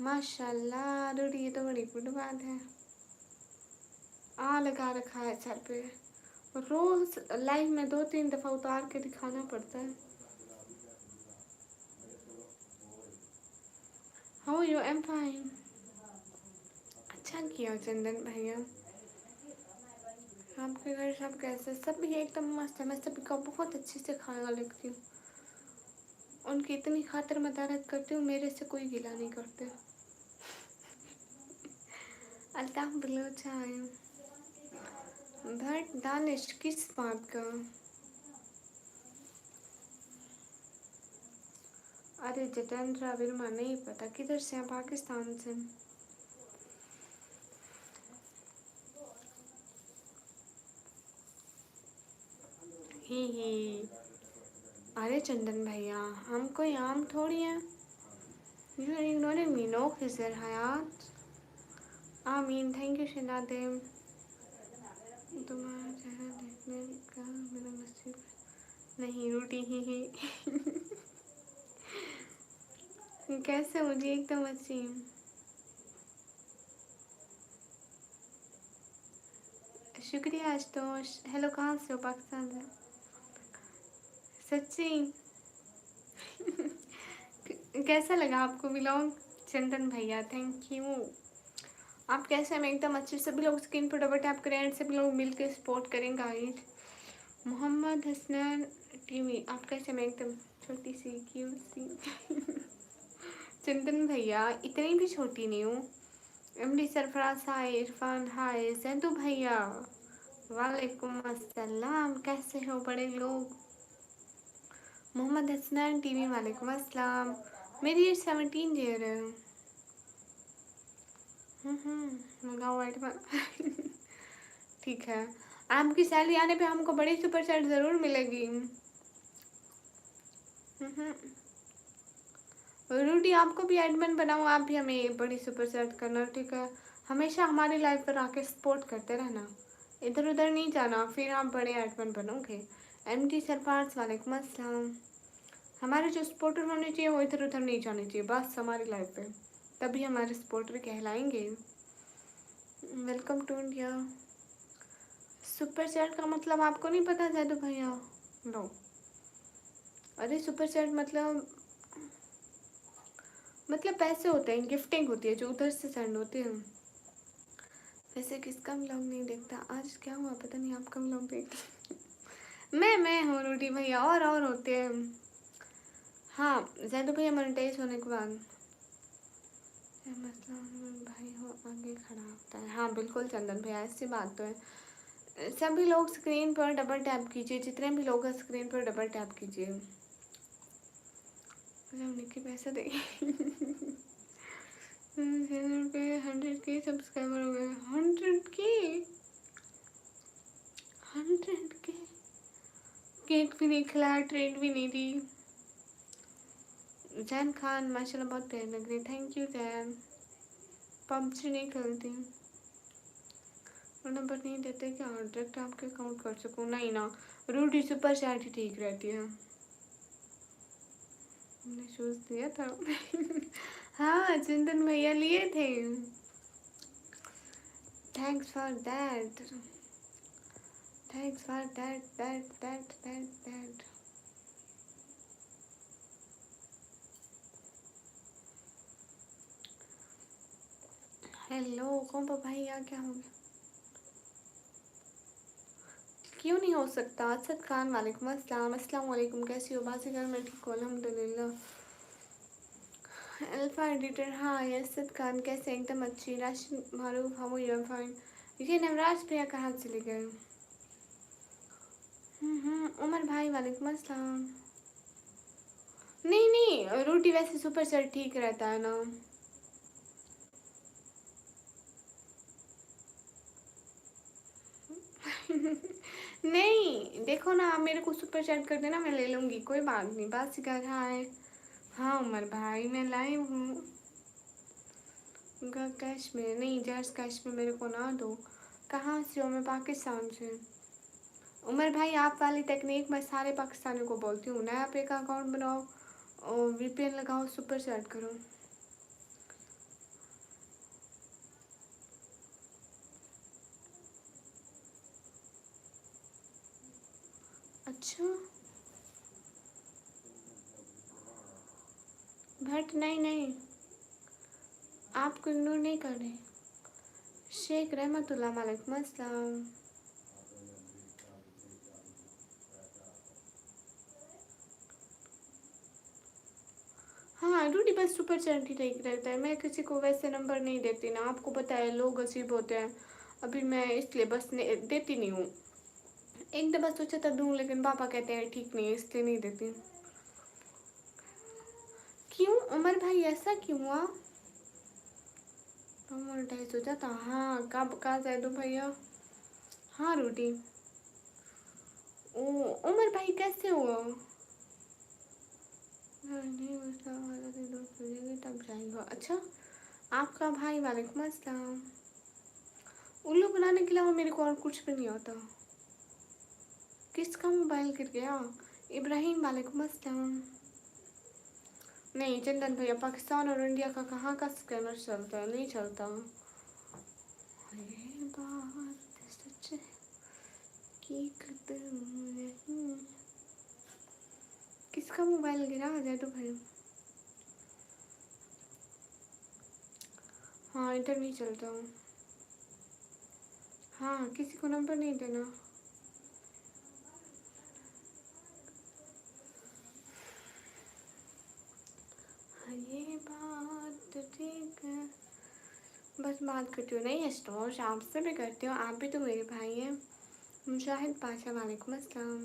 माशाल्लाह रूडी, ये तो बड़ी गुड बात है। लगा रखा है सर पे, रोज लाइव में 2-3 दफ़ा उतार के दिखाना पड़ता है। How you, am fine. अच्छा किया चंदन भैया। आपके घर सब कैसे। सब भी एकदम मस्त है। मैं सभी का बहुत अच्छे से खाया लगती हूँ, उनकी इतनी खातिर मदारत करती हूँ, मेरे से कोई गिला नहीं करते। अल्ताफ बलोच आए। बट दानिश किस बात का। अरे जितेंद्र वर्मा, नहीं पता किधर से हैं, पाकिस्तान से। ही। अरे चंदन भैया, हम कोई आम थोड़ी हैं। You are ignoring me, no Khizar Hayat. आमीन, थैंक यू शिनादे। तुम्हारा चेहरा देखने का मेरा नसीब नहीं, रोटी ही। कैसे हो जी, एकदम अच्छी। शुक्रिया आशुतोष। हेलो, कहाँ से हो, पाकिस्तान से। सच्ची। कैसा लगा आपको व्लॉग। चंदन भैया थैंक यू। आप कैसे हैं, मैं एकदम अच्छे। सभी लोग स्क्रीन पर डबल टैप करें, सभी लोग मिलकर सपोर्ट करें गाइस। मोहम्मद हसनैन टीवी, आप कैसे। मैं एकदम छोटी सी क्यूट सी। चंदन भैया, इतनी भी छोटी नहीं हूँ। एमडी सरफराज हाय, इरफान हाय, जैदू भैया, वालेकुम अस्सलाम, कैसे हो बड़े लोग? मोहम्मद हसनैन टीवी, वालेकुम अस्सलाम। मेरी एज 17 ईयर है। लगाओ वाइट पर। ठीक है। आपकी सैलरी आने पे हमको बड़ी सुपर चैट ज़रूर मिलेगी। रूडी, आपको भी एडमिन बनाऊँ, आप भी हमें बड़ी सुपर चैट करना, ठीक है? हमेशा हमारी लाइफ पर आके सपोर्ट करते रहना, इधर उधर नहीं जाना, फिर आप बड़े एडमिन बनोगे। एमटी सरफराज, वालेकुम अस्सलाम। हमारे जो सपोर्टर होने चाहिए वो इधर उधर नहीं जाने चाहिए, बस हमारी लाइफ पे, तभी हमारे सपोर्टर कहलाएंगे। Welcome to India. Super chat का मतलब आपको नहीं पता जैदू भैया? नो, अरे सुपर चैट मतलब पैसे होते हैं, गिफ्टिंग होती है जो उधर से सेंड होती है। वैसे किसका व्लॉग नहीं देखता? आज क्या हुआ पता नहीं, आपका व्लॉग देखती। मैं हूँ रूडी भैया, और होते हैं। हाँ, जैदू भैया मोनेटाइज होने के बाद मसला भाई हो आगे खड़ा होता है। हाँ बिल्कुल चंदन भैया, ऐसी बात तो है। सभी लोग स्क्रीन पर डबल टैप कीजिए, जितने भी लोग हैं स्क्रीन पर डबल टैप कीजिए। निकी पैसा दे। चैनल पे 100K सब्सक्राइबर हो गए। 100K केक भी नहीं खिलाया, ट्रेड भी नहीं दी। जैन खान माशाल्लाह बहुत प्यारी लग रही, थैंक यू जैन। पबजी नहीं खेलती, नंबर नहीं देते क्या? डायरेक्ट आपके अकाउंट कर सकूँ? नहीं ना, रूडी सुपर चैट ही ठीक रहती है। हमने शूज़ दिया था। हाँ चंदन भैया लिए थे, thanks for that, thanks for that. Hello कौन भैया, क्या हो गया? क्यों नहीं हो सकता? असद खान, वालेकुम अस्सलाम। अस्सलाम वालेकुम, कैसी हो? बाजीगर मैं ठीक हूँ अल्हम्दुलिल्लाह। अल्फा एडिटर, हाँ असद खान कैसे? एकदम अच्छी। राशिद मारूफ, हाउ यू? फाइन। ये नवराज भैया कहाँ चले गए? उमर भाई, वालेकुम अस्सलाम। नहीं नहीं, रोटी वैसे सुपर सेट ठीक रहता है ना। नहीं देखो ना, आप मेरे को सुपर चैट कर देना, मैं ले लूँगी, कोई बात नहीं। बस घर, हाँ हाँ उमर भाई मैं लाइव हूँ। कैश में नहीं, जैस कैश में मेरे को ना दो। कहाँ से हो? मैं पाकिस्तान से। उमर भाई आप वाली टेक्निक मैं सारे पाकिस्तानियों को बोलती हूँ, नया पे का अकाउंट बनाओ और वीपीएन लगाओ, सुपर चैट करो। अच्छा, बट नहीं, आपको इग्नोर नहीं कर रहे। शेख रहमतुल्लाह, वालेकुम अस्सलाम। हाँ रूटी बस सुपर चैट ही ठीक रहता है, मैं किसी को वैसे नंबर नहीं देती ना, आपको पता है लोग अजीब होते हैं। अभी मैं इसलिए बस देती नहीं हूँ। एक दफ़ा सोचा था दूँ, लेकिन पापा कहते हैं ठीक नहीं है, इसलिए नहीं देती। क्यों उमर भाई, ऐसा क्यों हुआ? मोनेटाइज हो जाता, हाँ कब कहाँ जाए दो भैया। हाँ रोटी। ओ उमर भाई कैसे हुआ? नहीं उसका वाला के दोस्त भेजेंगे तब जाएगा। अच्छा, आपका भाई, वालेकुम अस्सलाम। उल्लू बनाने के अलावा मेरे को और कुछ भी नहीं आता। किसका मोबाइल गिर गया? इब्राहिम, वालेकुम अस्सलाम। नहीं चंदन भैया, पाकिस्तान और इंडिया का कहाँ का स्कैनर चलता है? नहीं चलता। ये बात सच है कि कदर नहीं। किसका मोबाइल गिरा आ जाए तो भाई। हाँ इधर नहीं चलता हूँ। हाँ किसी को नंबर नहीं देना। हाँ ये बात तो ठीक है, बस बात करती हूँ, नहीं स्टोर आपसे भी करती हूँ, आप भी तो मेरे भाई हैं। मुजाहिद पाशा वालेकुम अस्सलाम।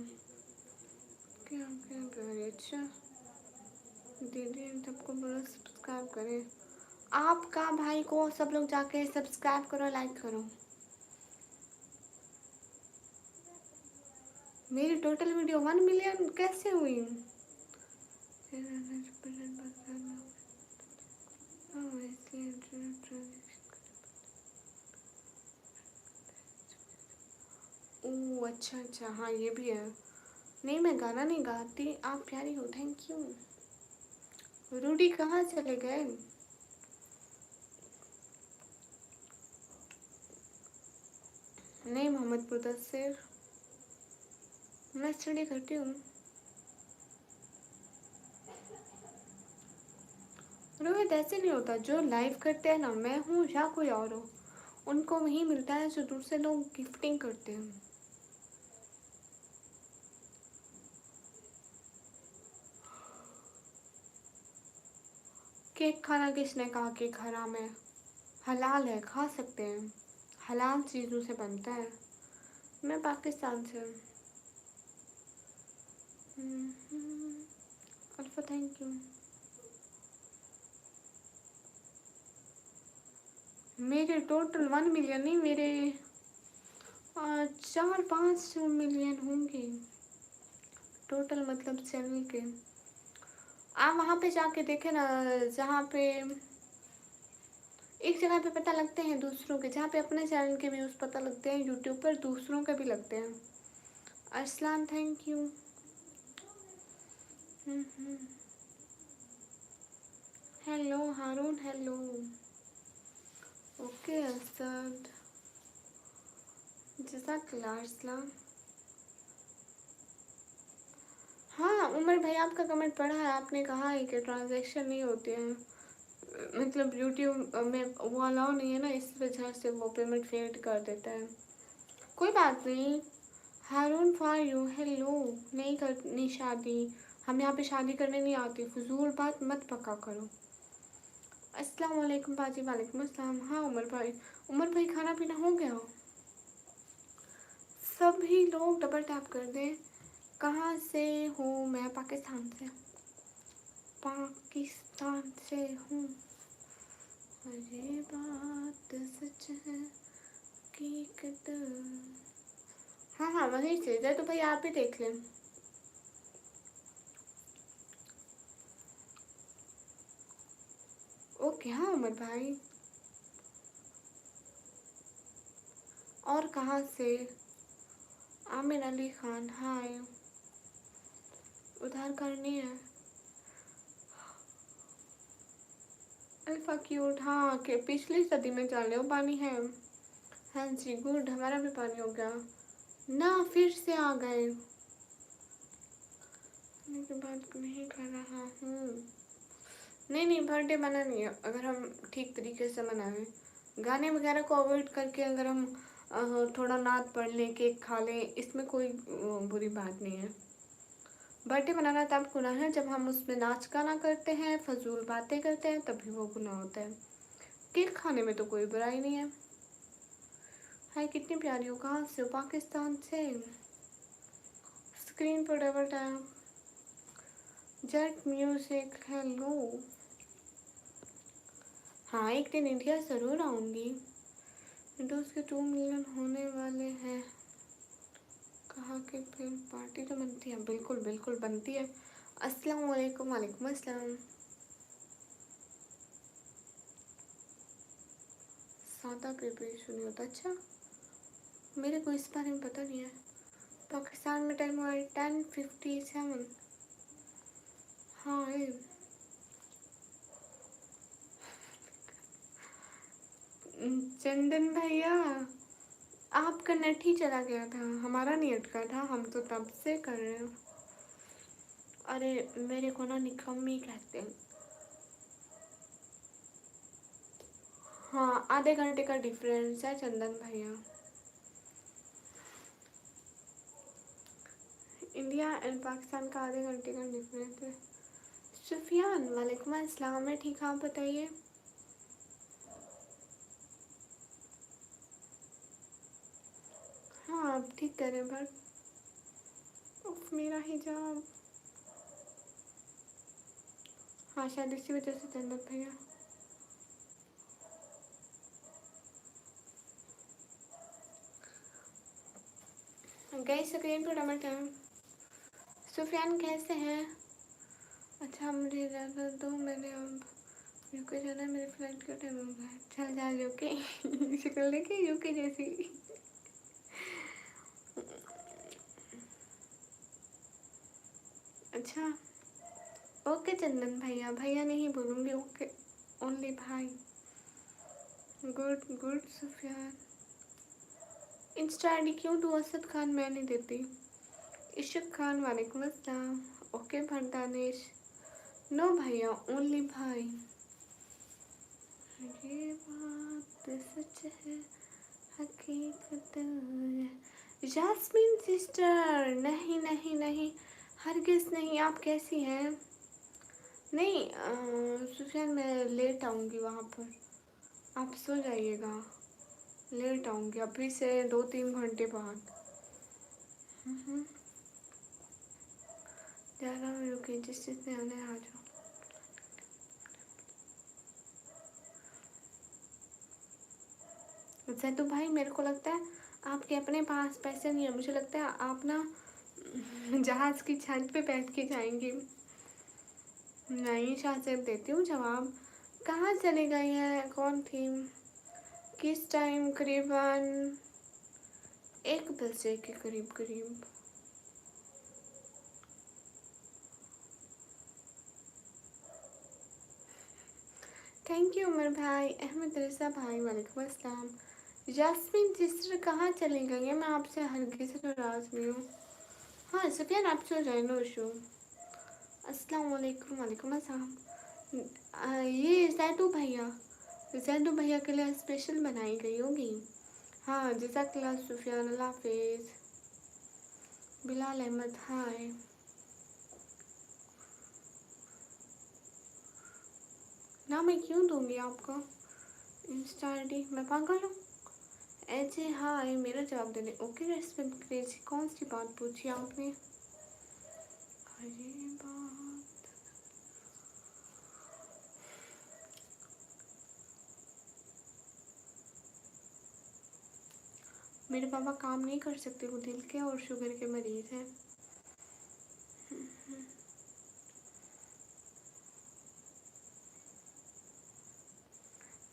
क्या क्या करे? अच्छा दीदी इन सबको बोलो सब्सक्राइब करें। आपका भाई को सब लोग जाके सब्सक्राइब करो, लाइक करो। मेरी टोटल वीडियो 1 मिलियन कैसे हुई? ओह अच्छा अच्छा, हाँ ये भी है। नहीं मैं गाना नहीं गाती, आप प्यारी हो, थैंक यू। रूडी कहाँ चले गए? नहीं मोहम्मद मुदस्सिर, मैं स्टडी करती हूँ। रोहित ऐसे नहीं होता, जो लाइव करते हैं ना, मैं हूँ या कोई और हो, उनको वही मिलता है जो दूर से लोग गिफ्टिंग करते हैं। केक खाना किसने कहा केक हराम है? हलाल है, खा सकते हैं, हलाल चीज़ों से बनता है। मैं पाकिस्तान से हूँ। Alpha thank you. मेरे टोटल 1 मिलियन नहीं, मेरे 4-5 मिलियन होंगे टोटल, मतलब चैनल के। आप वहाँ पे जाके देखे ना, जहाँ पे एक जगह पे पता लगते हैं दूसरों के, जहाँ पे अपने चैनल के व्यूज़ पता लगते हैं, यूट्यूब पर दूसरों के भी लगते हैं। Arsalan thank you. Hello Haroon, hello. Okay Asad, जज़ाकल्लाह अर्सलान। हाँ उमर भाई, आपका कमेंट पढ़ा है, आपने कहा है कि ट्रांजैक्शन नहीं होती है, मतलब यूट्यूब में वो अलाउ नहीं है ना, इस वजह से वो पेमेंट फेल्ड कर देता है। कोई बात नहीं। हारून फॉर यू, हेलो। नहीं करनी शादी, हम यहाँ पे शादी करने नहीं आते, फजूल बात मत पक्का करो। अस्सलाम वालेकुम बाजी, वालेकुम अस्सलाम। हाँ उमर भाई खाना पीना हो गया? सभी लोग डबल टैप कर दें। कहाँ से हूँ मैं? पाकिस्तान से, पाकिस्तान से हूँ। ये बात सच है हकीकत। हाँ हाँ वहीं से जाए, तो भाई आप ही देख लें। ओके हाँ उमर भाई। और कहाँ से? आमिर अली खान हाय। उधार करनी है। अल्फा क्यूट, हाँ के पिछली सदी में चाले हो पानी है। हाँ जी गुड, हमारा भी पानी हो गया ना, फिर से आ गए। के बाद नहीं कर रहा हूँ। नहीं नहीं बर्थडे मना नहीं है, अगर हम ठीक तरीके से मनाएं, गाने वगैरह को अवॉइड करके अगर हम थोड़ा नात पढ़ लें, केक खा लें, इसमें कोई बुरी बात नहीं है। बर्थडे मनाना तब गुनाह है जब हम उसमें नाच गाना करते हैं, फजूल बातें करते हैं, तभी वो गुनाह होता है। केक खाने में तो कोई बुराई नहीं है। हाय कितनी प्यारी हो, कहाँ से हो? पाकिस्तान से। स्क्रीन पर double tap. Jet music hello. हाँ एक दिन इंडिया ज़रूर आऊँगी। विंडोज़ के 2 मिलियन होने वाले हैं, कहा कि फिर पार्टी तो बनती है, बिल्कुल बिल्कुल बनती है। अस्सलाम वालेकुम, वालेकुम अस्सलाम। सादा प्रिपरेशन नहीं होता? अच्छा मेरे को इस बारे में पता नहीं है। पाकिस्तान में टाइम हुआ है 10:57। हाँ चंदन भैया, आपका नेट ही चला गया था, हमारा नहीं अटका था, हम तो तब से कर रहे हैं। अरे मेरे को ना निकम्मी कहते हैं। हाँ आधे घंटे का डिफरेंस है चंदन भैया। इंडिया एंड पाकिस्तान का आधे घंटे का डिफरेंस है। सुफियान वालेकुम अस्सलाम, मैं ठीक, आप बताइए। हाँ आप ठीक कर रहे हैं बट उफ मेरा हिजाब। हाँ शायद इसी वजह से जन्नत भैया। गई स्क्रीन पर टमाटर। सुफियान कैसे हैं? अच्छा मुझे इजाज़त दो, मैंने अब यूके जाना है, मेरे फ्लाइट का टाइम हो गया है। चल जा यूके। शक्ल देखी यूके जैसी। अच्छा ओके चंदन भैया, भैया नहीं बोलूँगी, ओके ओनली भाई। Good good Sufiyan. Insta I D क्यों दूँ? असद खान मैं नहीं देती। इशक खान वालेकुम अस्सलाम। ओके भरदानेश। नो भैया ओनली भाई। ये बात सच है, हकीकत है। जास्मिन सिस्टर नहीं नहीं नहीं, हरगिज़ नहीं। आप कैसी हैं? नहीं सुफियान मैं लेट आऊँगी वहाँ पर, आप सो जाइएगा। लेट आऊँगी अभी से 2-3 घंटे बाद। जा रहा हूँ रुकिए, जिस चीज़ में आना है आ जाओ। अच्छा तो भाई मेरे को लगता है आपके अपने पास पैसे नहीं है, मुझे लगता है आप ना जहाज़ की छत पे बैठ के जाएंगे। नहीं शायद देती हूँ जवाब। कहाँ चली गई है? कौन थी? किस टाइम? करीबन 1 बजे के करीब करीब। थैंक यू उमर भाई। अहमद रज़ा भाई वालेकुम अस्सलाम। जास्मिन सिस्टर कहाँ चली गई है? मैं आपसे हरगिज़ नाराज़ नहीं हूँ। हाँ सुफियान आप सो जाए, नो इशू। अस्सलाम वालेकुम। वालेकुम अस्सलाम। ये जैदू भैया के लिए स्पेशल बनाई गई होगी। हाँ जज़ाकल्लाह सुफियान, अल्लाह हाफिज़। बिलाल अहमद हाय। ना मैं क्यों दूँगी आपको इंस्टा आई डी? मैं पागल हूँ? ऐसे हाय मेरा जवाब देने ओके रेस्पेक्ट क्रेजी। कौन सी बात पूछी आपने? अरे बात मेरे पापा काम नहीं कर सकते, वो दिल के और शुगर के मरीज़ हैं।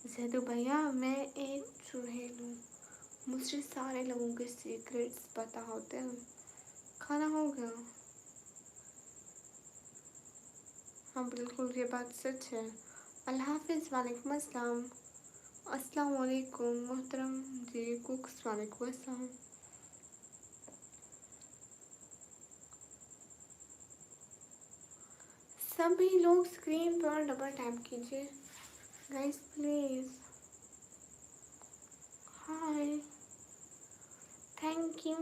जैदू भैया मैं एक चुड़ैल हूँ, मुझे सारे लोगों के सीक्रेट्स पता होते हैं। खाना हो गया? हाँ बिल्कुल ये बात सच है। अल्लाह हाफिज़। वालेकुम अस्सलाम। अस्सलाम वालेकुम मोहतरम जी कुक्स। वालेकुम अस्सलाम। सभी लोग स्क्रीन पर डबल टैप कीजिए guys please. Hi thank you.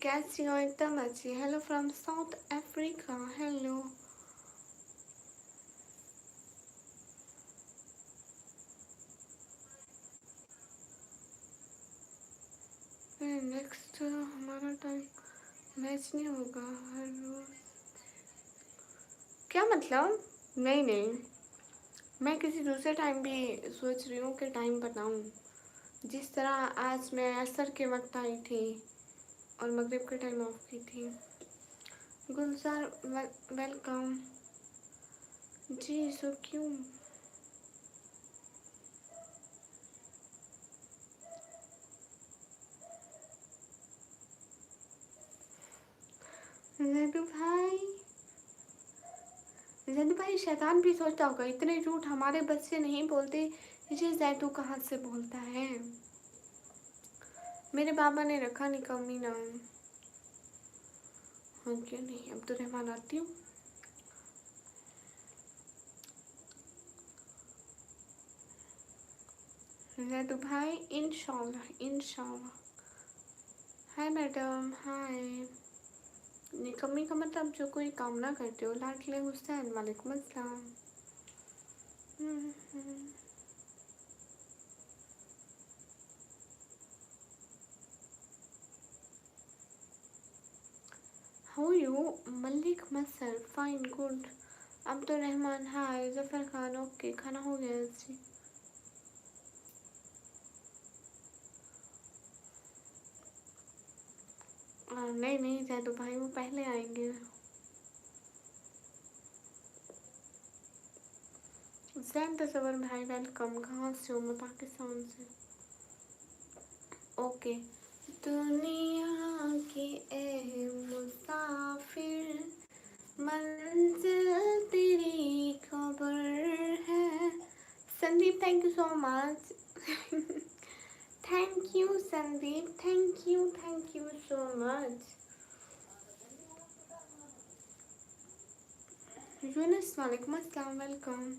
कैसी हो? एकदम अच्छी। Hello from south Africa. Hello. Next हमारा टाइम मैच नहीं होगा हर रोज। क्या मतलब? नहीं नहीं, मैं किसी दूसरे टाइम भी सोच रही हूँ कि टाइम बताऊँ। जिस तरह आज मैं असर के वक्त आई थी और मगरिब के टाइम ऑफ की थी। गुलजार वेलकम जी। सो क्यों? जैदू भाई, जैदू भाई शैतान भी सोचता होगा इतने झूठ हमारे बच्चे नहीं बोलते। ये जैदू कहाँ से बोलता है? मेरे बाबा ने रखा नहीं कमी नाम। हाँ क्यों नहीं, अब तो रहमान आती हूँ। जैदू भाई इंशाल्लाह इंशाल्लाह। हाय मैडम हाय। निकम्मी का मतलब जो कोई काम ना करते हो। लाडले हुसैन वालेकुम अस्सलाम। हम्म। How you? मलिक मसर fine good. Abdul Rehman hi. Zafar Khan okay. खाना हो गया जी? नहीं नहीं जैदू भाई वो पहले आएंगे। जैन तसवर भाई वेलकम। कहाँ से हो? मैं पाकिस्तान से। ओके। दुनिया के ए मुसाफिर, मंजिल तेरी खबर है। Sandeep thank you so much. Thank you Sandeep, thank you so much. Younis वालेकुम अस्सलाम वेलकम।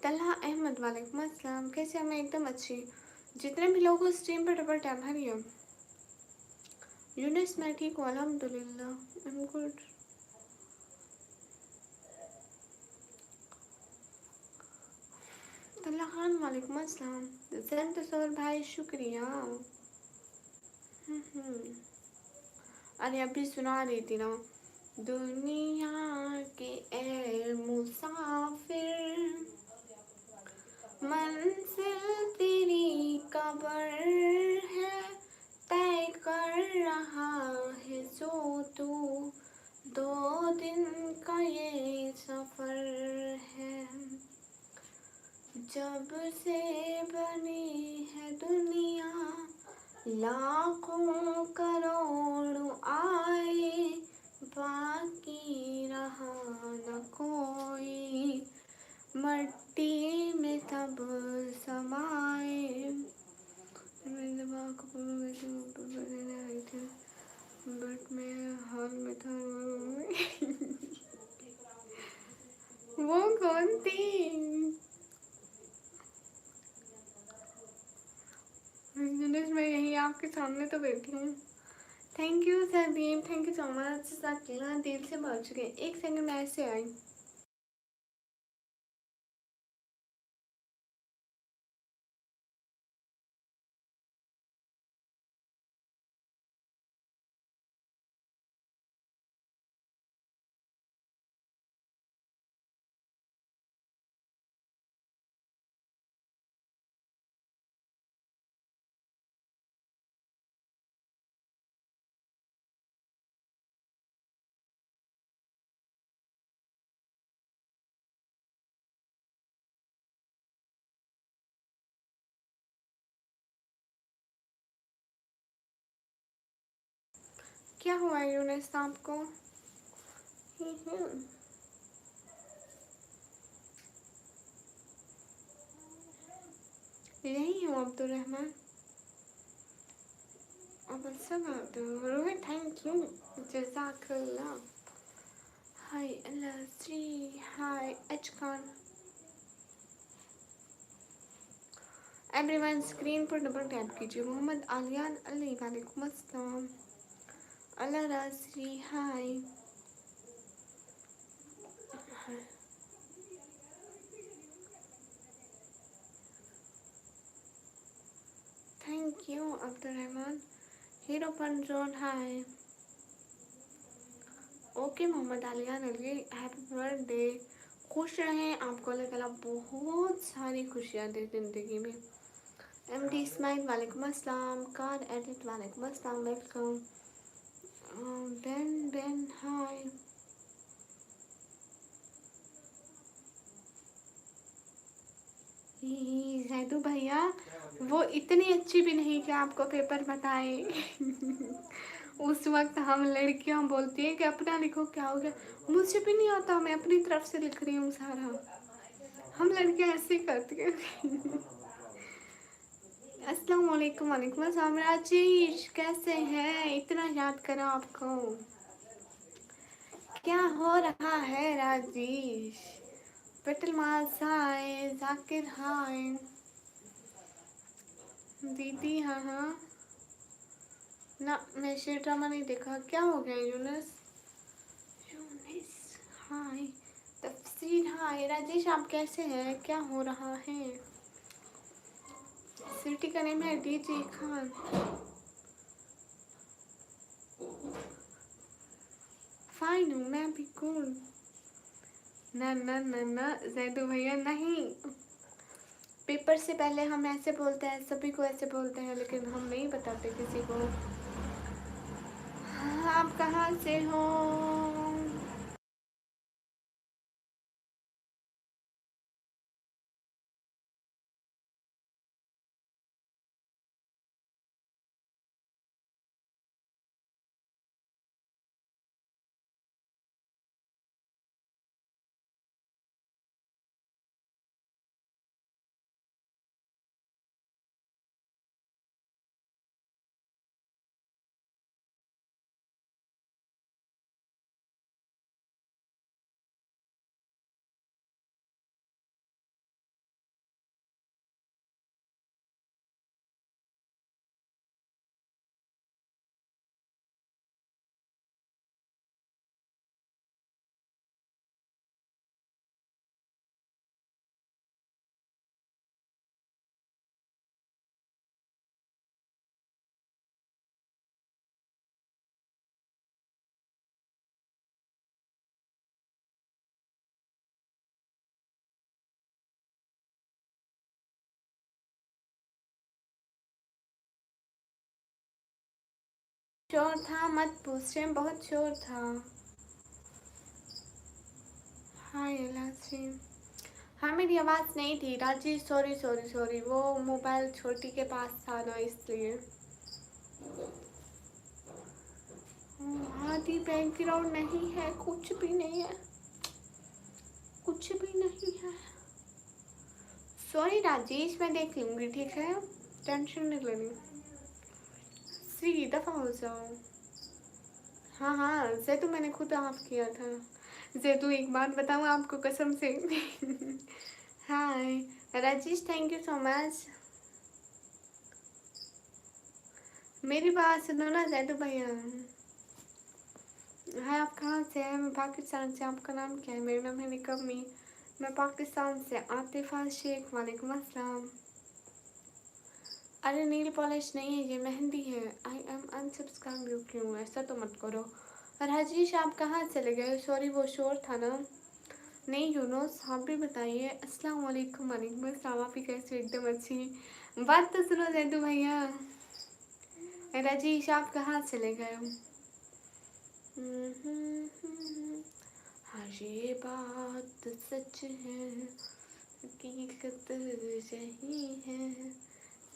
तलहा अहमद वालेकुम अस्सलाम। कैसे हैं? मैं एकदम अच्छी। जितने भी लोग उस स्ट्रीम पर डबल टैप भरिए। यूनिस मैं ठीक हूँ अल्हम्दुलिल्लाह, I am good. Talha Khan वालेकुम अस्सलाम। जैन तसवर भाई शुक्रिया। अरे अभी सुना रही थी ना। दुनिया के ए मुसाफिर, मंजिल तेरी कब्र है। तय कर रहा है जो तू, 2 दिन का ये सफर है। जब से बनी है दुनिया, लाखों करोड़ों आए, बाकी रहा न कोई, मट्टी में तब समाए। मेरे दिमाग को आई थी बट मैं हॉल में था। वो कौन थी? मैं यही आपके सामने तो बैठी हूँ। Thank you Sardeep, thank you so much. Shakila दिल से पहुँच चुके। एक सेकंड में ऐसे आई। क्या हुआ यूनिस आपको? यही हूँ अब्दुल रहमान। अब अच्छा बात है। Rohit thank you. जज़ाकल्लाह। हाय अलश्री। हाय अचकान। एवरीवन स्क्रीन पर डबल टैप कीजिए। मोहम्मद आलियान अली वालेकुम अस्सलाम। अल्लाह राजरी hi. Thank you Abdul Rehman. Hero पंजोन hi. Okay Mohammad Aliyan Ali happy birthday. खुश रहें, आपको अल्लाह ताला बहुत सारी खुशियाँ दे ज़िंदगी में। एमडी इस्माइल वालेकुम अस्सलाम। कार एडिट वालेकुम अस्सलाम वेलकम। बेन बेन हाय। जैदू भैया वो इतनी अच्छी भी नहीं कि आपको पेपर बताए। उस वक्त हम लड़कियां बोलती हैं कि अपना लिखो, क्या हो गया? मुझे भी नहीं आता, मैं अपनी तरफ से लिख रही हूँ सारा। हम लड़कियां ऐसे ही करती हैं। अस्सलाम वालेकुम। वालेकुम अस्सलाम। राजेश कैसे हैं? इतना याद करा आपको। क्या हो रहा है राजेश? पेटल मास हाय। जाकिर हाय। दीदी हाँ हाँ ना, मैं शेर ड्रामा नहीं देखा। क्या हो गया यूनिस? यूनिस हाय। तफसीर हाय। राजेश आप कैसे हैं? क्या हो रहा है? सिटी का नेम है डीजे खान। फाइन हूँ, मैं भी कौन। ना ना ना ना जैदू भैया नहीं, पेपर से पहले हम ऐसे बोलते हैं, सभी को ऐसे बोलते हैं, लेकिन हम नहीं बताते किसी को। हाँ, आप कहाँ से हो? शोर था, मत पूछ रहे, बहुत शोर था। हाँ इलाजी, हाँ मेरी आवाज़ नहीं थी राजी, सॉरी सॉरी सॉरी, वो मोबाइल छोटी के पास था ना इसलिए। आदि बैकग्राउंड नहीं है, कुछ भी नहीं है, कुछ भी नहीं है। सॉरी राजेश, मैं देख लूँगी, ठीक है, टेंशन नहीं लेनी। सी दफ़ा हो जाओ। हाँ हाँ जैतू मैंने खुद ऑफ किया था। जैतू एक बात बताऊँ आपको कसम से। Hi Rajesh, thank you so much. मेरी बात सुनो ना जैतू भैया। हाय आप कहाँ से हैं? मैं पाकिस्तान से। आपका नाम क्या है? मेरा नाम है निकम्मी, मैं पाकिस्तान से। आतिफा शेख, वालेकुम अस्सलाम। अरे नील पॉलिश नहीं है, ये मेहंदी है। आई एम अनसब्सक्राइब यू, क्यों ऐसा तो मत करो। और हजीश आप कहाँ चले गए? सॉरी वो शोर था ना। नहीं यूनुस, आप भी बताइए। अस्सलाम वालेकुम। वालेकुम अस्सलाम। आप ही कैसे? एकदम अच्छी। बात तो सुनो जैदू भैया। राजेश आप कहाँ चले गए? हाँ ये बात सच है, हकीकत यही है,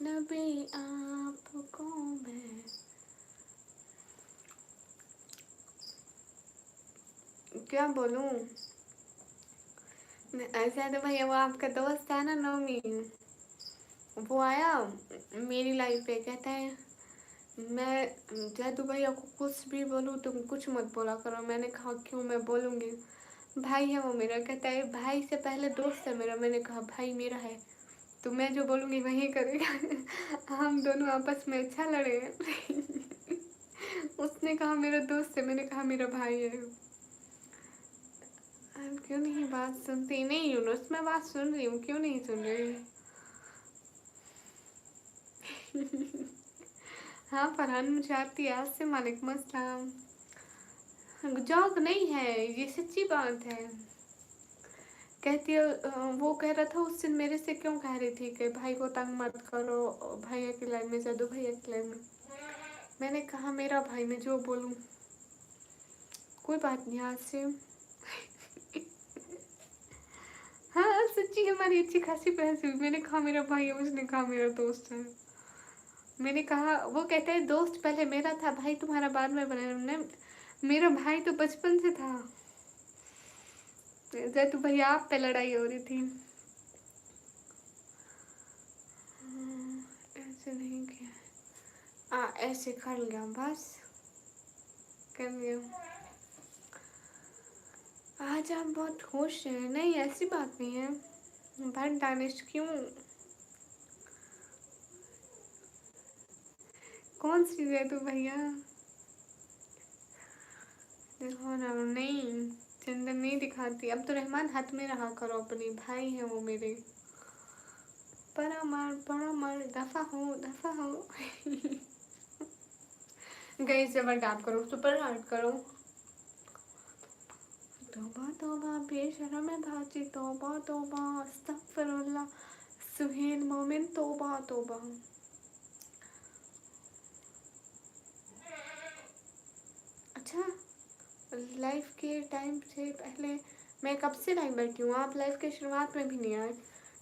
नबी आपको मैं क्या बोलूं। ऐसा तो भैया वो आपका दोस्त है ना नोमी, वो आया मेरी लाइफ पे, कहता है मैं जादू भैया को कुछ भी बोलूँ तुम कुछ मत बोला करो। मैंने कहा क्यों, मैं बोलूँगी, भाई है वो मेरा। कहता है भाई से पहले दोस्त है मेरा। मैंने कहा भाई मेरा है तो मैं जो बोलूँगी वही करेगा। हम दोनों आपस में अच्छा लड़े हैं। उसने कहा मेरा दोस्त है, मैंने कहा मेरा भाई है। आप क्यों नहीं बात सुनती? नहीं यूनुस, मैं बात सुन रही हूँ, क्यों नहीं सुन रही? हाँ फरहान मुझाती, आज से वालेकुम अस्सलाम। जॉक नहीं है, ये सच्ची बात है। कहती है वो कह रहा था उस दिन मेरे से, क्यों कह रही थी कि भाई को तंग मत करो भैया की लाइन में, जादू भैया की लाइन में। मैंने कहा मेरा भाई, मैं जो बोलूँ। कोई बात नहीं आज से। हाँ सच्ची हमारी अच्छी खासी बहस हुई। मैंने कहा मेरा भाई है, उसने कहा मेरा दोस्त है। मैंने कहा, वो कहता है दोस्त पहले मेरा था, भाई तुम्हारा बाद में बना। मेरा भाई तो बचपन से था। जैतू भैया आप पे लड़ाई हो रही थी। ऐसे नहीं किया, ऐसे कर लिया बस, कर लिया। आज आप बहुत खुश हैं? नहीं ऐसी बात नहीं है। भट दानिश क्यों? कौन सी जैतू भैया? देखो ना, नहीं चंदन नहीं दिखाती। अब तो रहमान हाथ में रहा करो, अपनी भाई है वो मेरे। परामर दफा हो, दफा हो। गई से वर्क करो, सुपर हार्ड करो। तौबा तौबा बेशरम है भाजी, तौबा तौबा अस्तगफिरुल्लाह, सुहेल मोमिन तौबा तौबा। अच्छा, लाइव के टाइम से पहले मैं कब से लाइव बैठी हूँ, आप लाइव के शुरुआत में भी नहीं आए।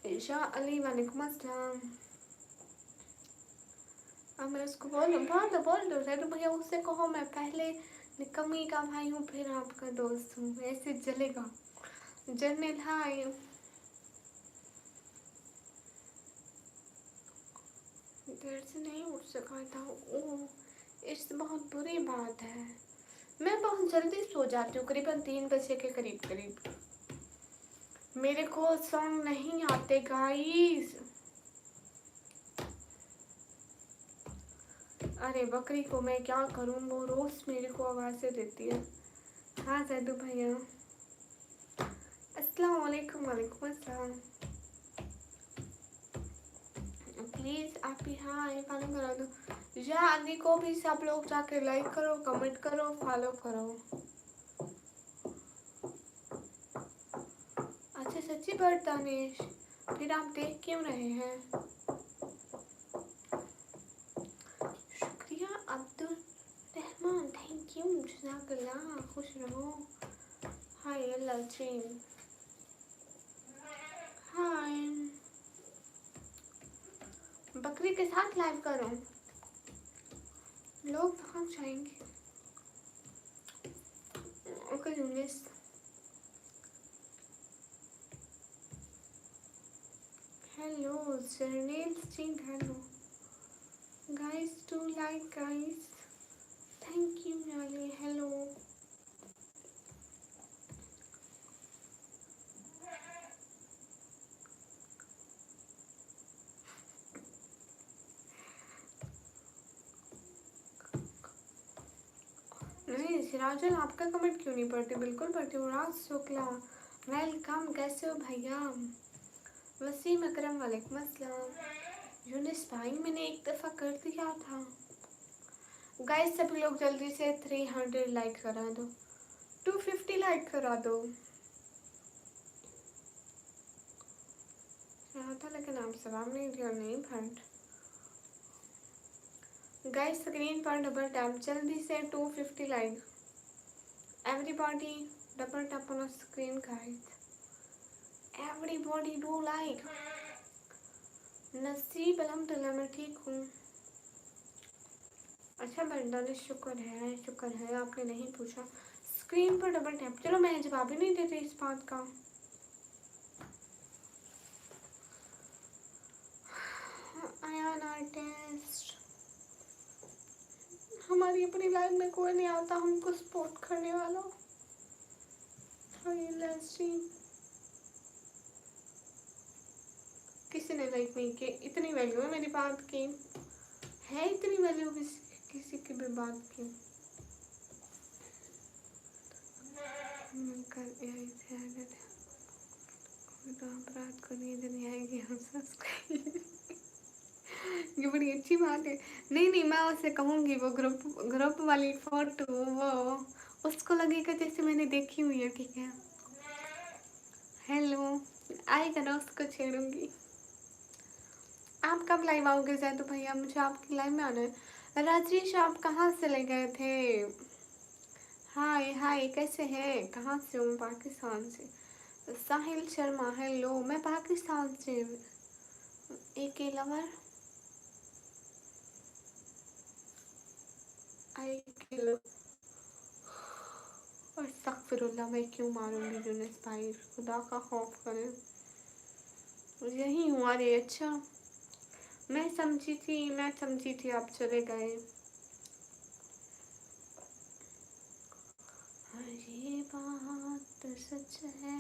ईशा अली वालेकुम अस्सलाम। अब मैं उसको बोल दो रेडू भैया, उससे कहो मैं पहले निकम्मी का भाई हूँ फिर आपका दोस्त हूँ, ऐसे चलेगा। जर्नल हाय, देर से नहीं उठ सका था। ओह, इस बहुत बुरी बात है। मैं बहुत जल्दी सो जाती हूँ, करीबन 3 बजे के करीब करीब। मेरे को सॉन्ग नहीं आते गाइस। अरे बकरी को मैं क्या करूँ, वो रोज मेरे को आवाज़ें देती है। हाँ जैदू भैया, अस्सलाम वालेकुम। वालेकुम अस्सलाम। प्लीज़ आप भी हाय फॉलो करा दो। या आदि को भी सब लोग जाके लाइक करो, कमेंट करो, फॉलो करो। अच्छा सच्ची बात दानिश, फिर आप देख क्यों रहे हैं? शुक्रिया अब्दुल रहमान, थैंक यू, जज़ाकल्लाह, खुश रहो। हाय अल्लाह चीन, हाय। बकरी के साथ लाइव करो, लोग कहाँ जाएंगे। Okay Younis, hello Jarnail Singh, hello guys, to like guys, thank you नाली, हेलो। नहीं सिराजुल, आपका कमेंट क्यों नहीं पढ़ती? बिल्कुल पढ़ती हूँ। राज शुक्ला वेलकम, कैसे हो भैया? वसीम अकरम वालेकुम अस्सलाम। यूनिस भाई मैंने एक दफ़ा कर दिया था। गाइस सभी लोग जल्दी से 300 लाइक करा दो, 250 लाइक करा दो। रहा था लेकिन आप जवाब नहीं दिया, नहीं फंड। गाइस स्क्रीन पर डबल टैप, जल्दी से 250 like. Everybody double tap on screen guys, everybody do like. नसीब अल्हम्दुलिल्लाह मैं ठीक हूँ। अच्छा बंदा, शुक्र है आपने नहीं पूछा। स्क्रीन पर डबल टैप, चलो मैं जवाब ही नहीं देती इस बात का। आयान आर्टिस्ट, हमारी अपनी लाइफ में कोई नहीं आता हमको सपोर्ट करने वाला। किसी ने लाइक नहीं किया, इतनी वैल्यू है मेरी बात की, है इतनी वैल्यू किसी की भी बात की। तो आप रात को नींद नहीं आएगी हम सब्सक्राइब। ये बड़ी अच्छी बात है। नहीं मैं उसे कहूँगी, वो ग्रुप वाली फोटो वो उसको लगेगा जैसे मैंने देखी हुई है, ठीक है। हेलो, आएगा ना उसको छेड़ूंगी। आप कब लाइव आओगे जैदू भैया? मुझे आपकी लाइव में आना है। राजेश आप कहाँ से ले गए थे? हाय हाय, कैसे हैं? कहाँ से हूँ? पाकिस्तान से। साहिल शर्मा हेलो, मैं पाकिस्तान से। एक लवर आई किलो, और अस्तगफिरुल्लाह, मैं क्यों मारूंगी यूनिस भाई, खुदा का खौफ करें। यही हूँ। अरे अच्छा, मैं समझी थी आप चले गए। ये बात सच है,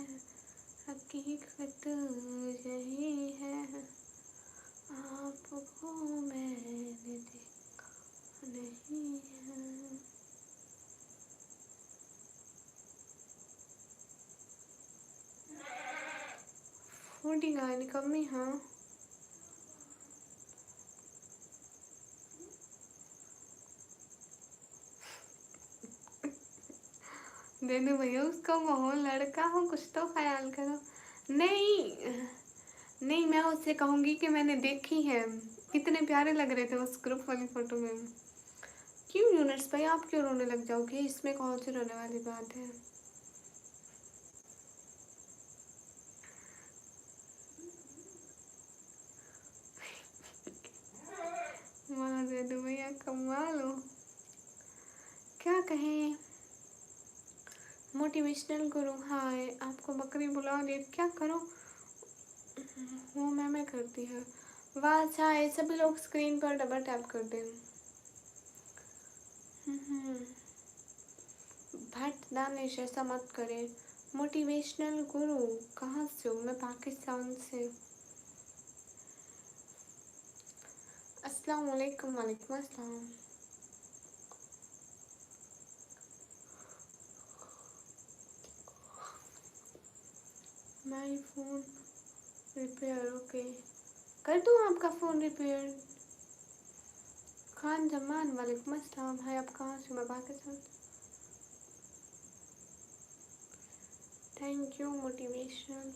हकीकत यही है, आपको मैंने देखा नहीं है। फूडी गाय कमी, हाँ दे दो भैया उसको, वो लड़का हो, कुछ तो ख्याल करो। नहीं, नहीं मैं उससे कहूँगी कि मैंने देखी है, कितने प्यारे लग रहे थे उस ग्रुप वाली फोटो में। क्यों यूनिट्स भाई, आप क्यों रोने लग जाओगे, इसमें कौन सी रोने वाली बात है। वाह दे दो भैया, कमाल हो। क्या कहें, मोटिवेशनल गुरु, हाय आपको बकरी बुला ली, क्या करो, वो मैं करती है। वाह अच्छा है, सभी लोग स्क्रीन पर डबल टैप कर दें। भट दानिश ऐसा मत करें। मोटिवेशनल गुरु कहाँ से हो, मैं पाकिस्तान से। अस्सलाम वालेकुम, वालेकुम अस्सलाम। माय फ़ोन रिपेयर, ओके कर दूँ आपका फ़ोन रिपेयर। खान जमान, वालेकुम अस्सलाम। है आप कहाँ से, मैं पाकिस्तान। Thank you motivational.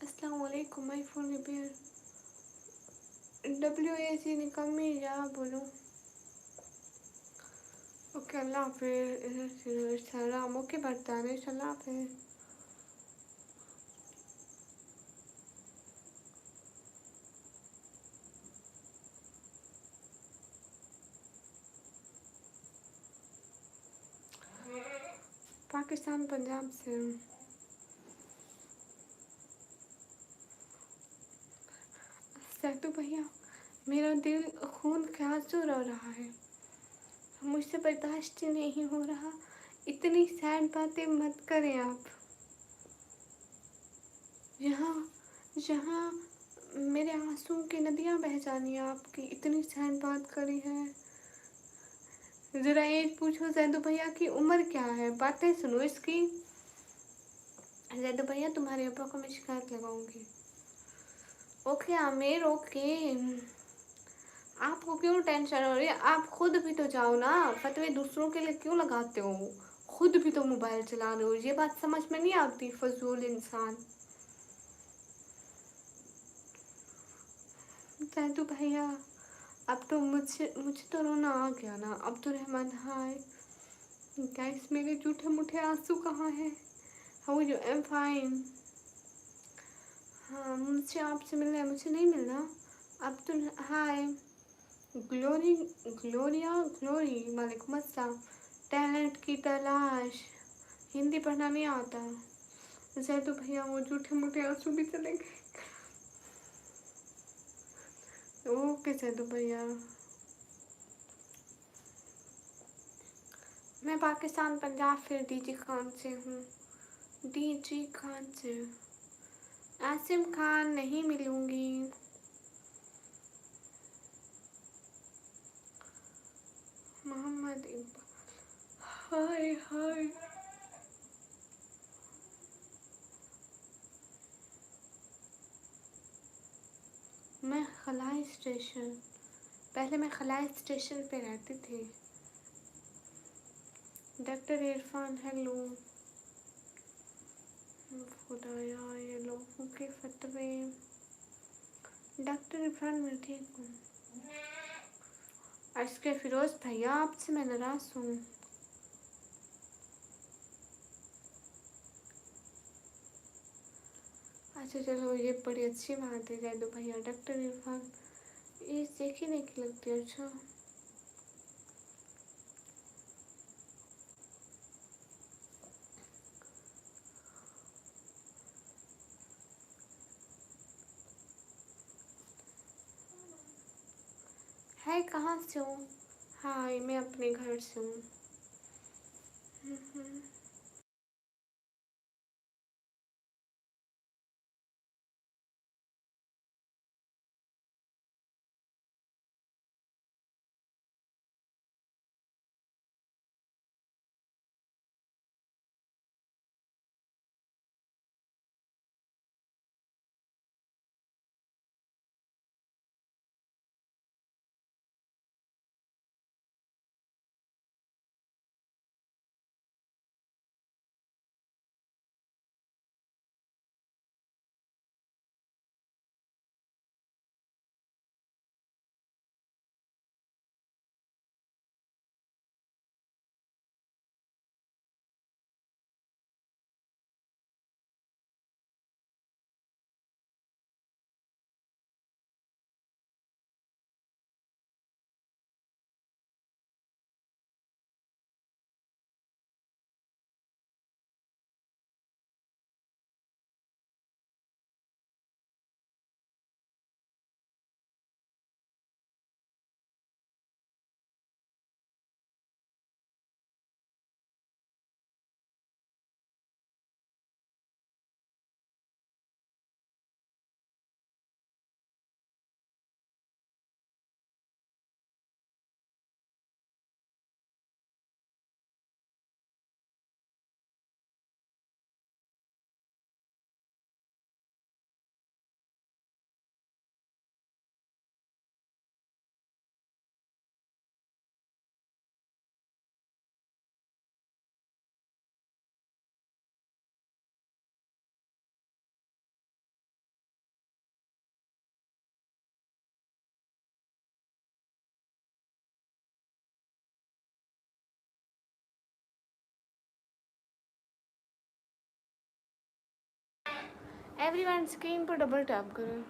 अस्सलाम वालेकुम, माय फ़ोन रिपेयर। WAC निकम्मी या बोलो। ओके अल्लाह हाफिज़, सलाम, ओके बरताने, अल्लाह हाफिज़। पाकिस्तान पंजाब से हूँ। सैतु भैया, मेरा दिल खून के आंसू रो रहा है, मुझसे बर्दाश्त ही नहीं हो रहा। इतनी सैड बातें मत करें आप। यहाँ जहाँ मेरे आंसू की नदियाँ बह जानी है, आपकी इतनी सैड बात करी है। ज़रा एज पूछो जैदू भैया की उम्र क्या है, बातें सुनो इसकी। जैदू भैया तुम्हारे ऊपर को मैं शिकायत लगाऊंगी। Okay Aamir, okay. आपको क्यों टेंशन हो रही है, आप खुद भी तो जाओ ना, फतवे दूसरों के लिए क्यों लगाते हो, खुद भी तो मोबाइल चला रहे हो, ये बात समझ में नहीं आती, फजूल इंसान। जैदू भैया अब तो मुझे मुझे तो रोना आ गया ना, अब्दुल रहमान हाय। गाइस मेरे झूठे मूठे आंसू कहाँ हैं। How you, I am fine. हाँ मुझे आपसे मिलना है, मुझे नहीं मिलना। अब्दुल हाय। ग्लोरी, ग्लोरिया, ग्लोरी, वालेकुम अस्सलाम। टैलेंट की तलाश, हिंदी पढ़ना नहीं आता। जैदू भैया वो झूठे मूठे आंसू भी चले गए। ओके जैदू भैया। मैं पाकिस्तान पंजाब फिर डीजी खान से हूँ। डीजी खान से। आसिम खान नहीं मिलूंगी। मोहम्मद इकबाल, हाय हाय। मैं खलाई स्टेशन, पहले मैं खलाई स्टेशन पे रहती थी। Doctor Irfan hello. खुदाया ये लोगों के फतवे। डॉक्टर इरफान मैं ठीक हूँ। इसके फिरोज भैया आपसे मैं नाराज़ हूँ। अच्छा चलो ये बड़ी अच्छी बात है जैदू भैया, डॉक्टर इरफान ये देखने की लगती है। अच्छा है, कहाँ से हो। हाँ मैं अपने घर से हूँ। एवरीवन स्क्रीन पर डबल टैप करें।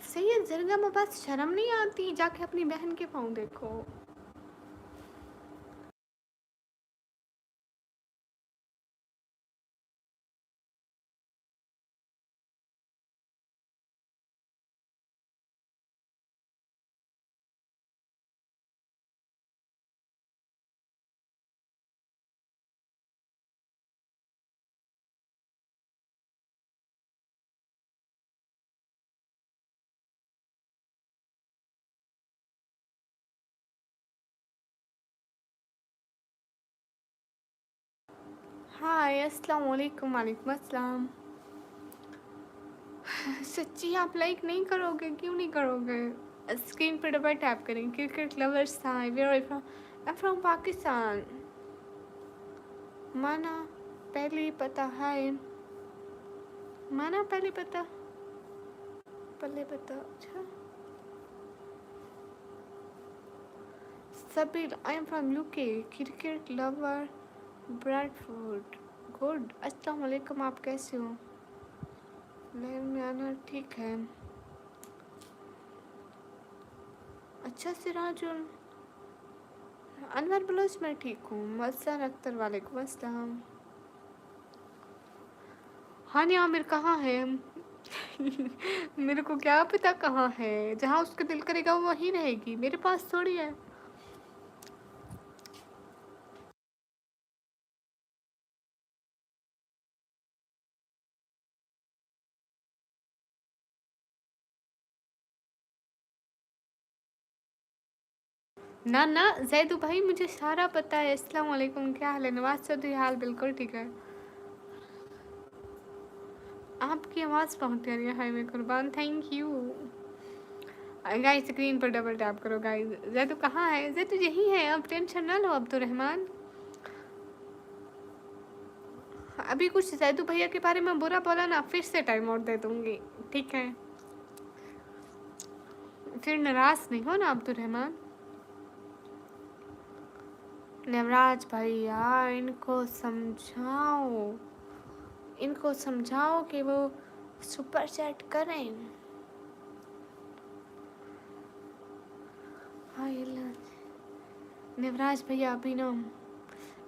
सैयद जरगा में बस शर्म नहीं आती, जाके अपनी बहन के पाँव देखो। हाय अस्सलाम वालेकुम। वालेकुम अस्सलाम। सच्ची आप लाइक नहीं करोगे? क्यों नहीं करोगे? स्क्रीन पर डबल टैप करें। Cricket lovers hi, where are from? I am from Pakistan. माना पहले पता है, माना पहले पता, पहले पता। अच्छा सबीर, आई am from UK. Cricket lover Bradford. Good. अस्सलाम वालेकुम, आप कैसे हो? लहर में आना ठीक है। अच्छा सिराजुल, अनवर बलोच मैं ठीक हूँ। मस्तान अख्तर, वालेकुम अस्सलाम। हानी आमिर कहाँ है? मेरे को क्या पता कहाँ है। जहाँ उसका दिल करेगा वो वहीं रहेगी, मेरे पास थोड़ी है। ना ना जैदू भाई, मुझे सारा पता है। अस्सलाम वालेकुम, क्या हाल है? नवाज चौधरी, हाल बिल्कुल ठीक है। आपकी आवाज़ बहुत प्यारी है। हाय मैं कुर्बान, थैंक यू। गाइस स्क्रीन पर डबल टैप करो गाइस। जैदू कहाँ है? जैदू यही है, अब टेंशन ना लो अब्दुलरहमान। अभी कुछ जैदू भैया के बारे में बुरा बोला ना, फिर से टाइम आउट दे दूंगी, ठीक है? फिर नाराज नहीं हो ना अब्दुलरहमान। नवराज भैया इनको समझाओ, इनको समझाओ कि वो सुपर चैट करें। हाँ नवराज भैया अभी ना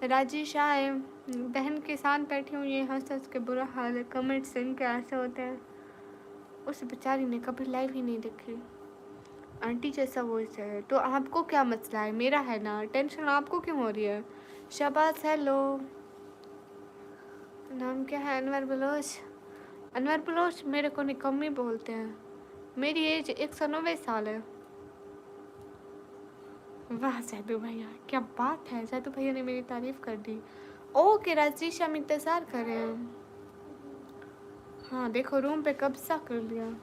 राजेश आए, बहन के साथ बैठी हुई है, हंस हंस के बुरा हाल है। कमेंट्स इनके ऐसे होते हैं। उस बेचारी ने कभी लाइव ही नहीं देखी। आंटी जैसा वॉइस है। तो आपको क्या मसला है? मेरा है ना, टेंशन आपको क्यों हो रही है? शबाज हेलो, नाम क्या है? अनवर बलोच। अनवर बलोच मेरे को निकम्मी बोलते हैं। मेरी एज 190 साल है। वाह जैदू भैया, क्या बात है। जैदू भैया ने मेरी तारीफ कर दी। ओके राजेश, हम इंतज़ार कर रहे हैं। हाँ देखो, रूम पे कब्जा कर लिया।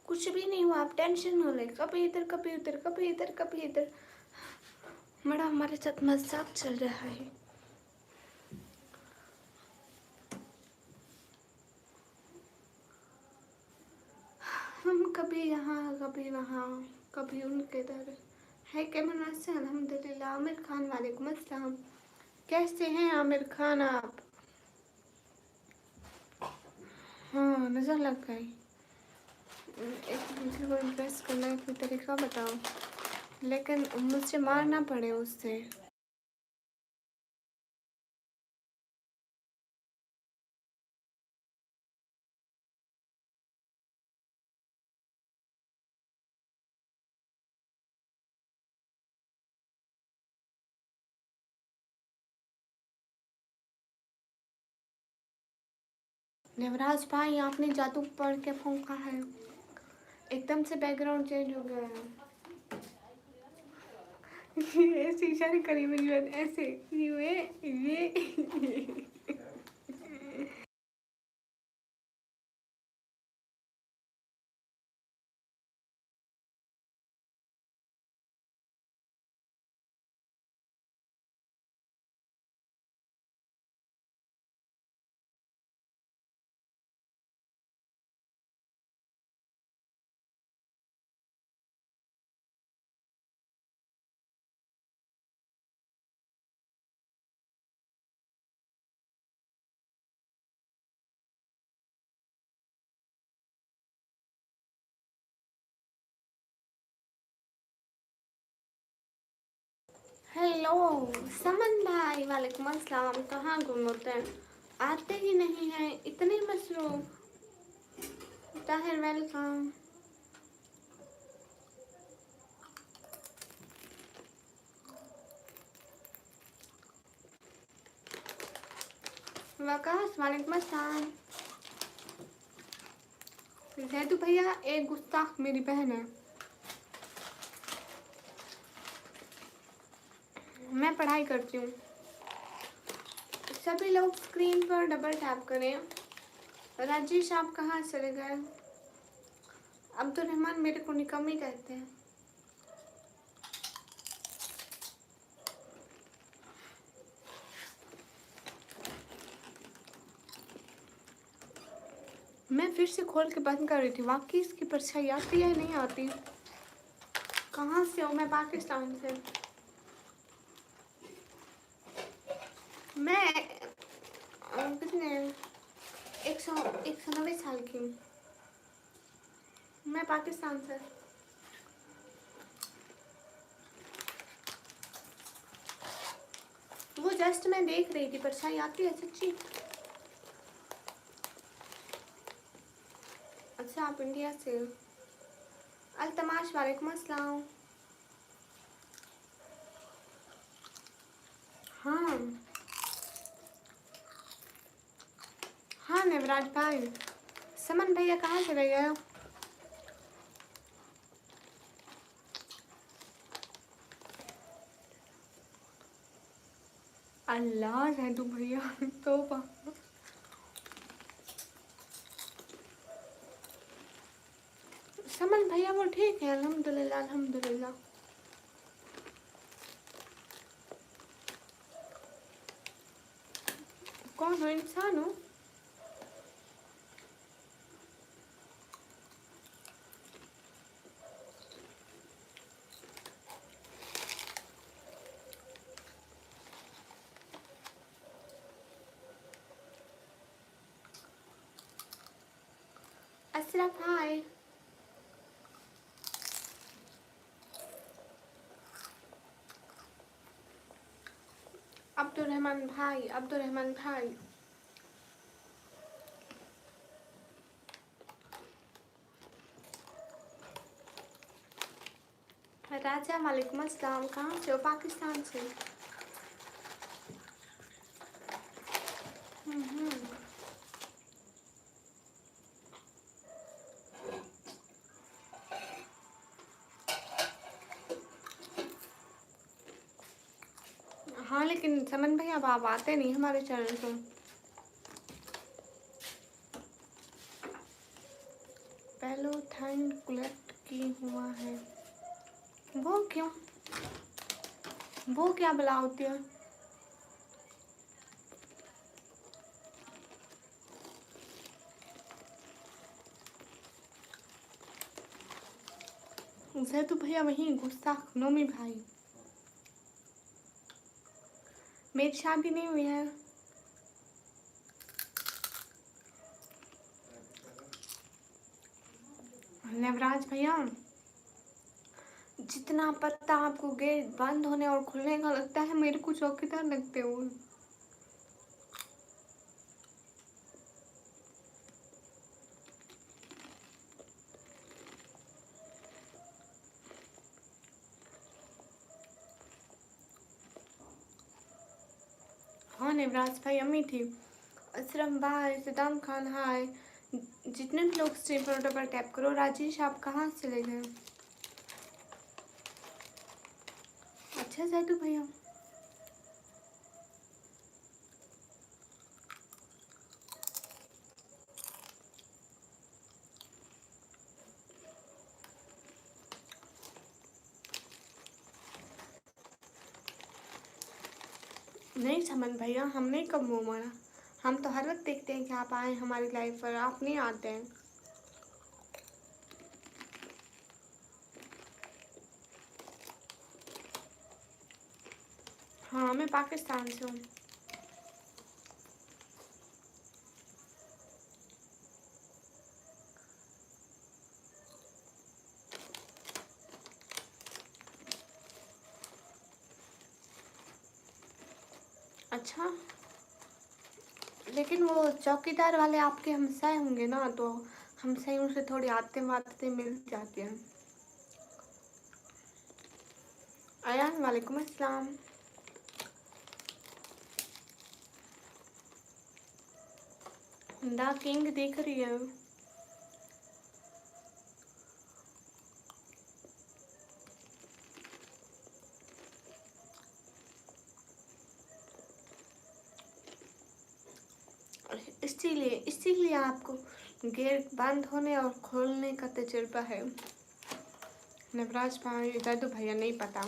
कुछ भी नहीं हुआ, आप टेंशन न ले। कभी इधर कभी उधर, कभी इधर कभी इधर, बड़ा हमारे साथ मजाक चल रहा है। हम कभी यहाँ कभी वहाँ, कभी उनके इधर है। कैमरा से अल्हम्दुलिल्लाह। आमिर खान वालेकुम अस्सलाम। कैसे हैं आमिर खान आप? हाँ, नज़र लग गई। एक दूसरे को इम्प्रेस करना है, कोई तरीका बताओ, लेकिन मुझसे मार ना पड़े उससे। देवराज भाई, आपने जादू पढ़ के फूंका है, एकदम से बैकग्राउंड चेंज हो गया है। ऐसे इशारे करी मेरी बात, ऐसे ये हेलो समन भाई, वालेकुम अस्सलाम। कहाँ गुम होते हैं, आते ही नहीं हैं, इतने मसरूफ। ताहिर वेलकम। वकास वालेकुम अस्सलाम। जैदू भैया एक गुस्ताख मेरी बहन है। मैं पढ़ाई करती हूँ। सभी लोग स्क्रीन पर डबल टैप करें। राजेश आप कहाँ चले गए? अब्दुल रहमान मेरे को निकम्मी कहते हैं। मैं फिर से खोल के बंद कर रही थी, वाकई इसकी परछाई आती है नहीं आती। कहाँ से हो? मैं पाकिस्तान से। मैं कितने 190 साल की हूँ। मैं पाकिस्तान से। वो जस्ट मैं देख रही थी, परछाई आती है सच्ची। अच्छा आप इंडिया से हो। अल्तमाश वालेकुम अस्सलाम। हाँ हाँ नेवराज भाई। समन भैया कहाँ चले गए? अल्लाह जैदू भैया तौबा। समन भैया वो ठीक है, अल्हम्दुलिल्लाह अल्हम्दुलिल्लाह। कौन हो? इंसान हो? अशरफ हाय। अब्दुल रहमान भाई, अब्दुल रहमान भाई। राजा वालेकुम अस्सलाम। कहाँ से हो? पाकिस्तान से। हम्म। हाँ लेकिन समन भैया अब आप आते नहीं हमारे चैनल पे। हेलो थैंक कलेक्ट की हुआ है। वो क्यों? वो क्या बला होती है? उसे तो भैया वहीं गुस्ताख नोमी भाई। मेरी शादी नहीं हुई है। नवराज भैया, जितना पता आपको गेट बंद होने और खुलने का लगता है, मेरे को चौकीदार लगते हो। हाँ नवराज भाई, अम्मी थी, असलम भाई, सदाम खान हाय, जितने भी लोग स्ट्रीम पर टैप करो। राजेश आप कहाँ से चले गए? अच्छा जैतू भैया, नहीं समझ भैया, हमने कब मुँह मारा? हम तो हर वक्त देखते हैं कि आप आए हमारी लाइफ पर, आप नहीं आते हैं। हाँ मैं पाकिस्तान से हूँ। अच्छा, लेकिन वो चौकीदार वाले आपके हमसाए होंगे ना, तो हमसायों से थोड़ी आते वाते मिल जाती हैं। अयान वालेकुम अस्सलाम। द किंग देख रही है। इसीलिए आपको गेट बंद होने और खोलने का तजुर्बा है। नवराज भाई, इधर तो भैया नहीं पता।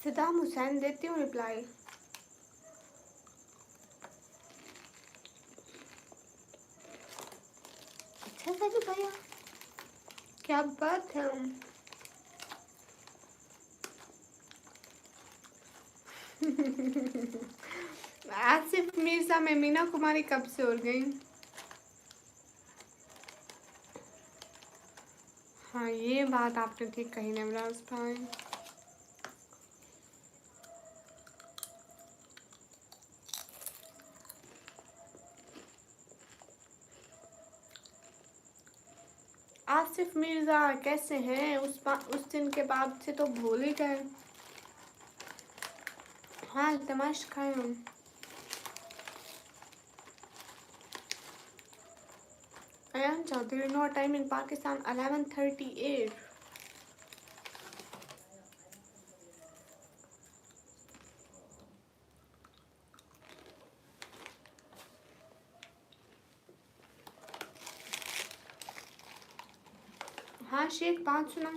सदाम हुसैन देती हूँ रिप्लाई। अच्छा सजू भैया, क्या बात है। आसिफ मिर्जा में मीना कुमारी कब से उड़ गई? हाँ ये बात आपने ठीक कही नवराज भाई। आसिफ मिर्जा कैसे हैं? उस दिन के बाद से तो भूल ही गए। हाँ तमाश खाए हम। Ayan Chaudhary, no time in Pakistan 11:38। हाँ शेख, बात सुना।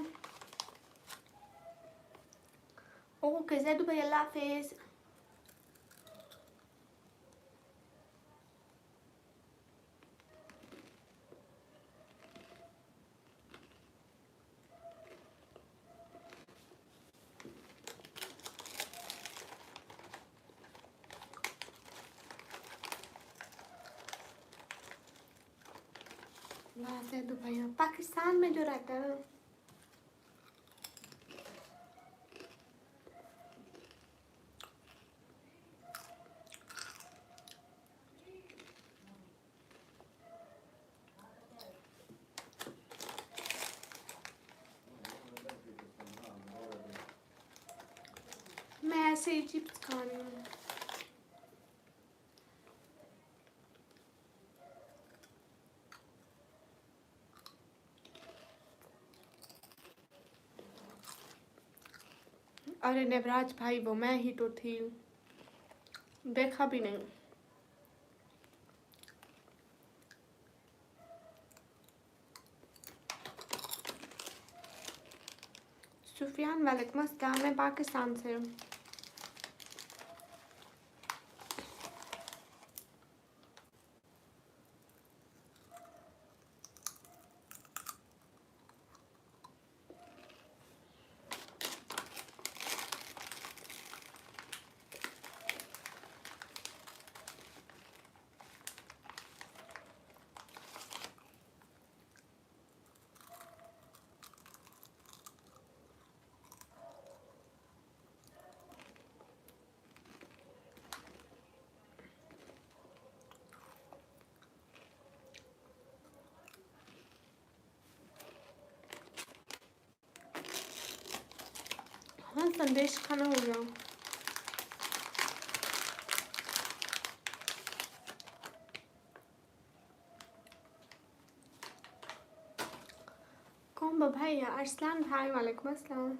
ओके जैदू भाई, अल्लाह हाफिज। वाह जैदू भैया, पाकिस्तान में जो रहता है। मैं ऐसे ही चिप्स खा रही हूँ। अरे नेवराज भाई, वो मैं ही तो थी, देखा भी नहीं। सुफियान वालेकुम अस्सलाम, मैं पाकिस्तान से हूँ। हाँ, संदेश खाना हो गया। कौन भाई? अरसलान भाई वालेकुम अस्सलाम।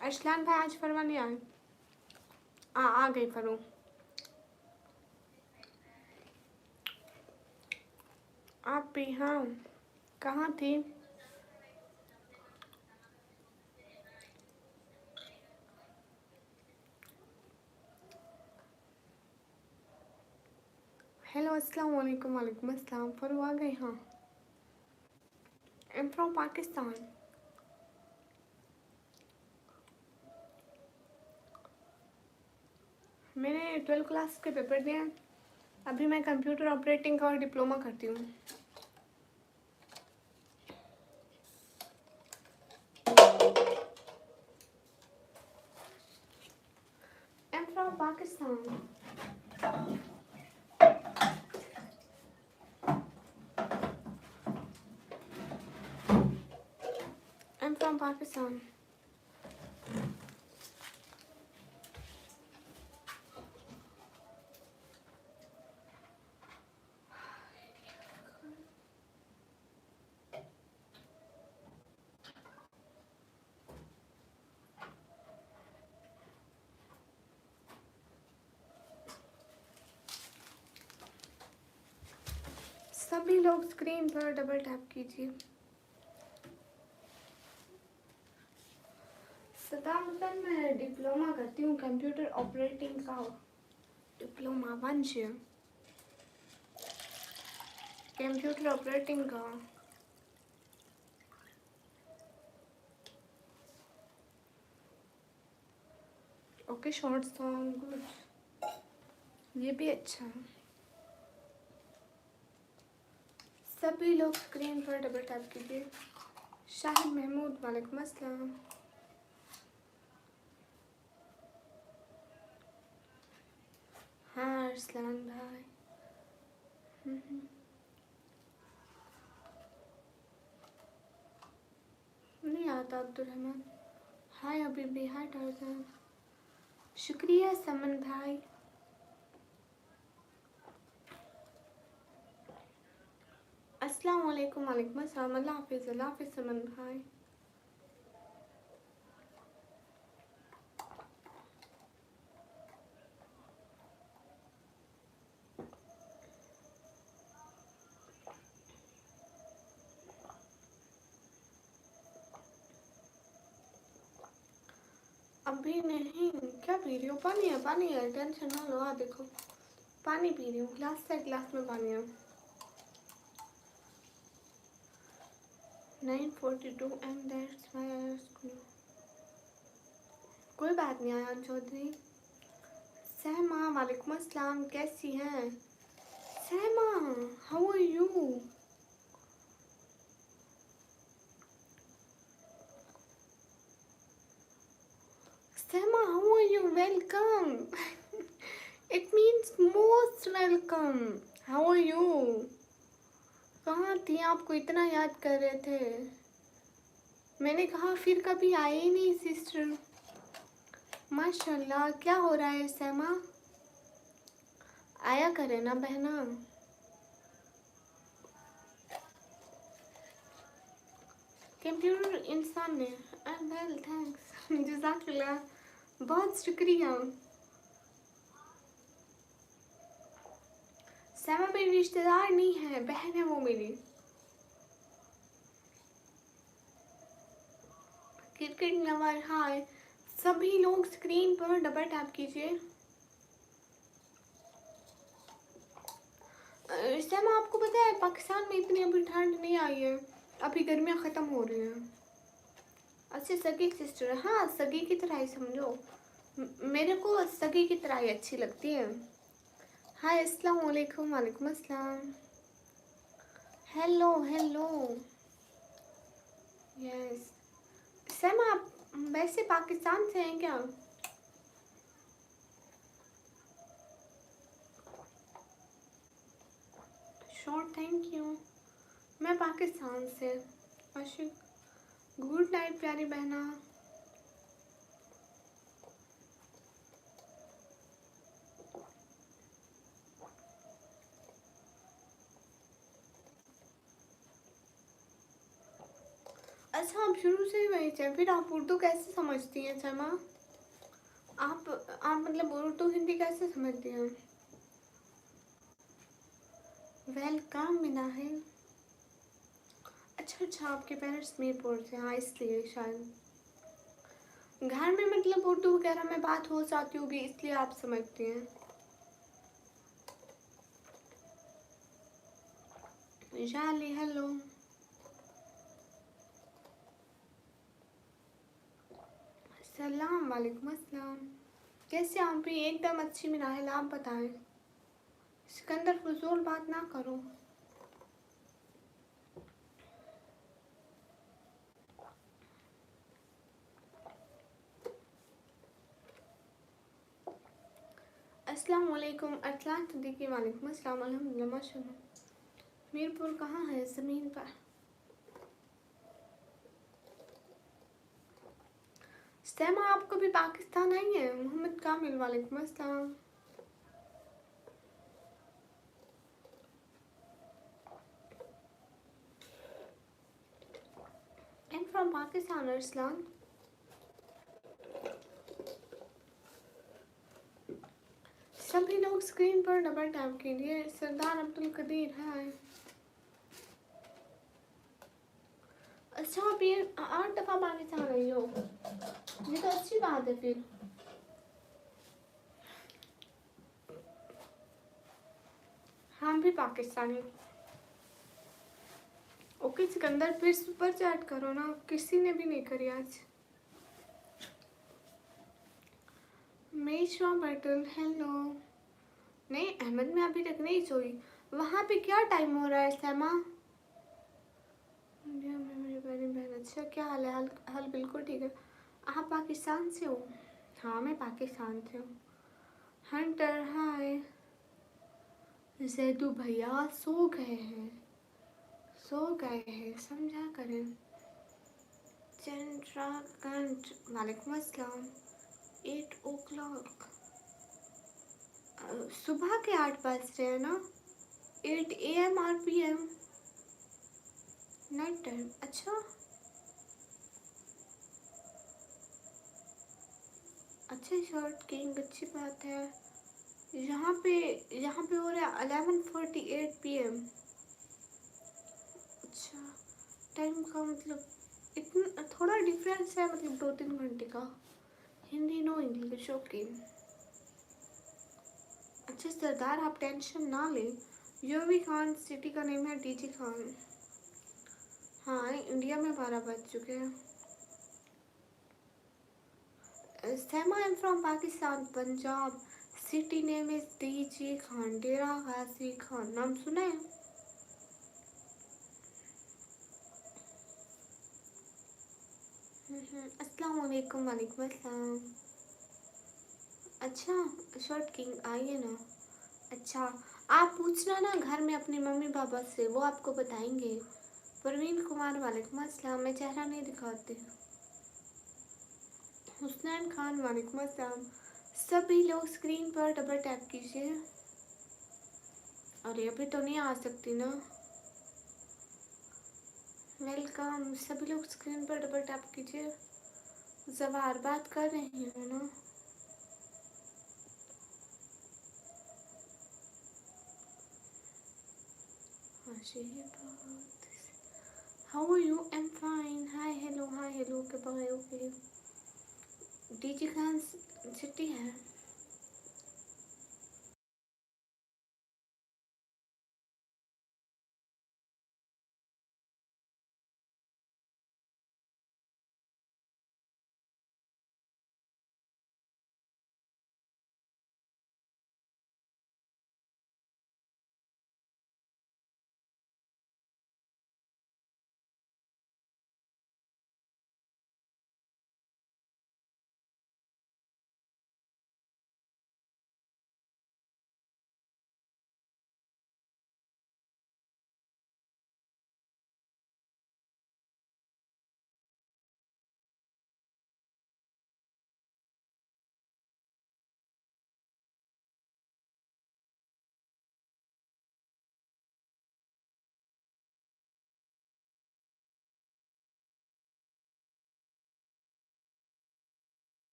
अरसलान भाई आज फरवा नहीं आए? आ गई फरू। आप भी? हाँ, कहाँ थी? हेलो, अस्सलाम वालेकुम। वालेकुम अस्सलाम। फरू आ गई? हाँ, आई एम फ्रॉम पाकिस्तान। मैंने 12th क्लास के पेपर दिए हैं। अभी मैं कंप्यूटर ऑपरेटिंग का और डिप्लोमा करती हूँ। आई am from Pakistan. I am from Pakistan. सभी लोग स्क्रीन पर डबल टैप कीजिए। सदामतन मैं डिप्लोमा करती हूँ कंप्यूटर ऑपरेटिंग का। डिप्लोमा वंश कंप्यूटर ऑपरेटिंग का। ओके, शॉर्ट सॉन्ग गुड, ये भी अच्छा है। सभी लोग स्क्रीन पर डबल टैप कीजिए। शाहिद महमूद वालेकुम अस्सलाम। हाँ अरसलान भाई। नहीं आता अब्दुल रहमान। हाय अभी हाय टारजन। शुक्रिया समन भाई। अस्सलाम वालेकुम। वालेकुम अस्सलाम। अल्लाह हाफिज़। अल्लाह हाफिज़ समन भाई। अभी नहीं। क्या पी रही हो? पानी है, पानी है, टेंशन ना लो। देखो पानी पी रही हूँ, ग्लास से ग्लास में पानी है। 9:42 एंड दैट्स माय स्कूल। कोई बात नहीं आयान चौधरी। सहमा वालेकुम अस्सलाम, कैसी हैं Sahma? How are you? Sahma how are you? Welcome. It means most welcome. How are you? कहाँ थी? आपको इतना याद कर रहे थे। मैंने कहा फिर कभी आए ही नहीं सिस्टर। माशाल्लाह, क्या हो रहा है सहमा? आया करे ना बहना। कंप्यूटर इंसान ने। वेल थैंक्स जज़ाकल्लाह, बहुत शुक्रिया। सैमा मेरी रिश्तेदार नहीं है, बहन है वो मेरी। क्रिकेट लवर हाय। सभी लोग स्क्रीन पर डबल टैप कीजिए। सैमा आपको पता है पाकिस्तान में इतनी अभी ठंड नहीं आई है, अभी गर्मियाँ ख़त्म हो रही हैं। अच्छा सगी सिस्टर, हाँ सगी की तरह ही समझो, मेरे को सगी की तरह ही अच्छी लगती है। हाय अस्सलाम वालेकुम। वालेकुम अस्सलाम। Hello hello. यस सैम, आप वैसे पाकिस्तान से हैं क्या? Short thank you. मैं पाकिस्तान से। आशिक गुड नाइट प्यारी बहना। अच्छा आप शुरू से ही वही थे, फिर आप उर्दू कैसे समझती हैं सैमा? आप मतलब उर्दू हिंदी कैसे समझती हैं? वेलकम मिनाहिल। अच्छा अच्छा, आपके पेरेंट्स मीरपुर से, हाँ इसलिए शायद घर में मतलब उर्दू वगैरह में बात हो जाती होगी, इसलिए आप समझती हैं। जाली हेलो। सलाम वालेकुम अस्सलाम। कैसे आप भी? एकदम अच्छी मिनाहिल, आप बताएं। सिकंदर फजूल बात ना करो। अस्सलाम वालेकुम अतलान सिद्दीकी। वालेकुम अस्सलाम। अल्हम्दुलिल्लाह माशाल्लाह। मीरपुर कहाँ है? ज़मीन पर। सैमा आप कभी पाकिस्तान आई हैं? मोहम्मद कामिल वालेकुम अस्सलाम। And from Pakistan Arsalan. सभी लोग स्क्रीन पर डबल टैप कीजिए। सरदार अब्दुल कदीर है। अच्छा आप ये 8 दफ़ा पाकिस्तान आई हो, ये तो अच्छी बात है फिर। हम भी पाकिस्तानी। ओके सिकंदर, फिर सुपर चैट करो ना, किसी ने भी नहीं करी आज। मेशवा बैटल हेलो। नहीं अहमद में अभी तक नहीं सोई। वहाँ पे क्या टाइम हो रहा है सैमा? इंडिया में मेरी बहन बहन। अच्छा क्या हाल है? हाल बिल्कुल ठीक है। आप पाकिस्तान से हो? हाँ मैं पाकिस्तान से हूँ। हंटर हाय। जैदू भैया सो गए हैं, सो गए हैं, समझा करें। चंद्राकांत वालेकुम अस्सलाम। 8 o'clock, सुबह के 8 बज रहे हैं ना? 8 AM और PM नाइट टाइम। अच्छा अच्छा शॉर्ट किंग अच्छी बात है। यहाँ पे हो रहा है 11:48 PM। अच्छा टाइम का मतलब इतना थोड़ा डिफरेंस है, मतलब 2-3 घंटे का। Hindi no English okay. अच्छा सरदार आप टेंशन ना लें, यूवी खान सिटी का नेम है, डीजी खान। हाँ इंडिया में 12 बज चुके हैं। Saima I am from Pakistan Punjab. City name is DG Khan, Dera Ghazi Khan, नाम सुना है? अस्सलाम वालेकुम। वालेकुम अस्सलाम। अच्छा शॉर्ट किंग आइए ना। अच्छा आप पूछना ना घर में अपनी मम्मी पापा से, वो आपको बताएंगे। परवीन कुमार वालेकुम अस्सलाम। मैं चेहरा नहीं दिखाती। हुसनैन खान वालेकुम अस्सलाम। सभी लोग स्क्रीन पर डबल टैप कीजिए। अरे अभी तो नहीं आ सकती ना। वेलकम। सभी लोग स्क्रीन पर डबल टैप कीजिए। जवार बात कर रही हूँ ना। How are you? I am fine. Hi hello, hi hello के bye. Okay, DG Khan city है।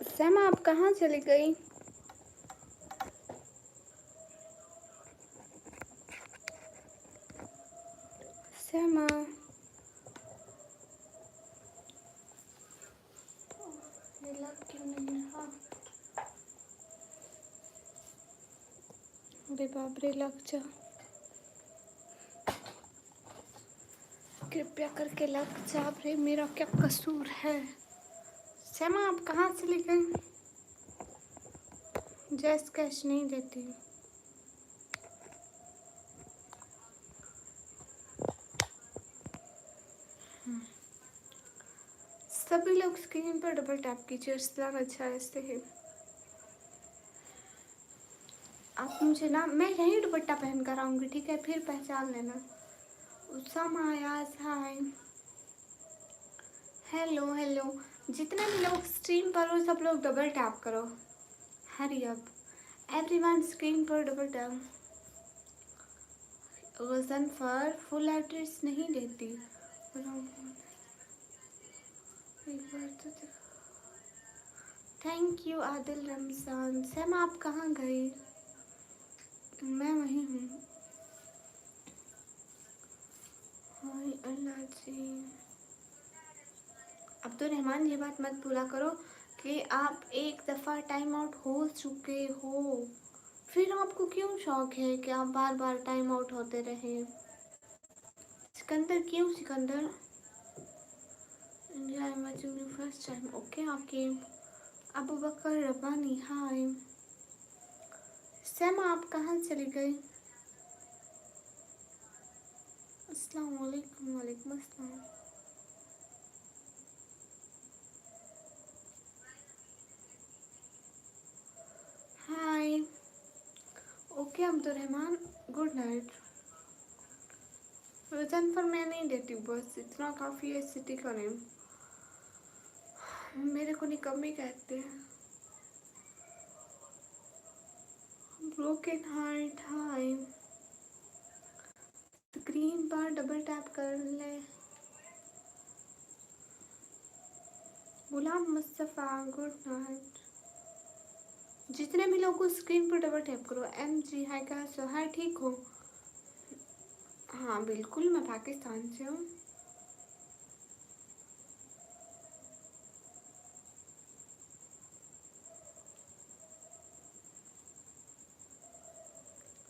सैम आप कहाँ चली गई? सैमा क्यों नहीं रहा? अरे बाप रे, लग जा, कृपया करके लग जा। रे मेरा क्या कसूर है? सैमा आप कहाँ चली गई? जैस कैश नहीं देती। सभी लोग स्क्रीन पर डबल टैप कीजिए। इस्लाम अच्छा ऐसे है। आप मुझे ना, मैं यही दुपट्टा पहन कर आऊँगी, ठीक है? फिर पहचान लेना। उसामा आयाज, हाय हेलो हेलो। जितने भी लोग स्क्रीन पर हो सब लोग डबल टैप करो। हरी अप एवरीवन, स्क्रीन पर डबल टैप। गजन फर फुल एड्रेस नहीं देती। एक बार तो thank you Adil Ramzan. Sam आप कहाँ गए? मैं वहीं हूँ। हाय अल्लाह जी। अब्दुल रहमान, ये बात मत भूला करो कि आप एक दफ़ा टाइम आउट हो चुके हो। फिर आपको क्यों शौक है कि आप बार बार टाइम आउट होते रहें? सिकंदर, क्यों Sikandar? India I am watching you first time. Okay, आपके अबू बकर रब्बानी, हाय। सैम आप कहाँ चली गई? अस्सलाम वालेकुम। वालेकुम अस्सलाम। Hi. Okay Abdul Rehman, good night. वजन पर मैं नहीं देती, बस इतना काफ़ी है। सिटी का नेम मेरे को निकम्मी कहते हैं। ब्रोकन हार्ट, हाय। स्क्रीन पर डबल टैप कर ले। गुलाम मुस्तफ़ा, गुड नाइट। जितने भी लोग को स्क्रीन पर डबल टैप करो। एम जी, हाय कैसे हो? हाय, ठीक हो? हाँ बिल्कुल, मैं पाकिस्तान से हूँ।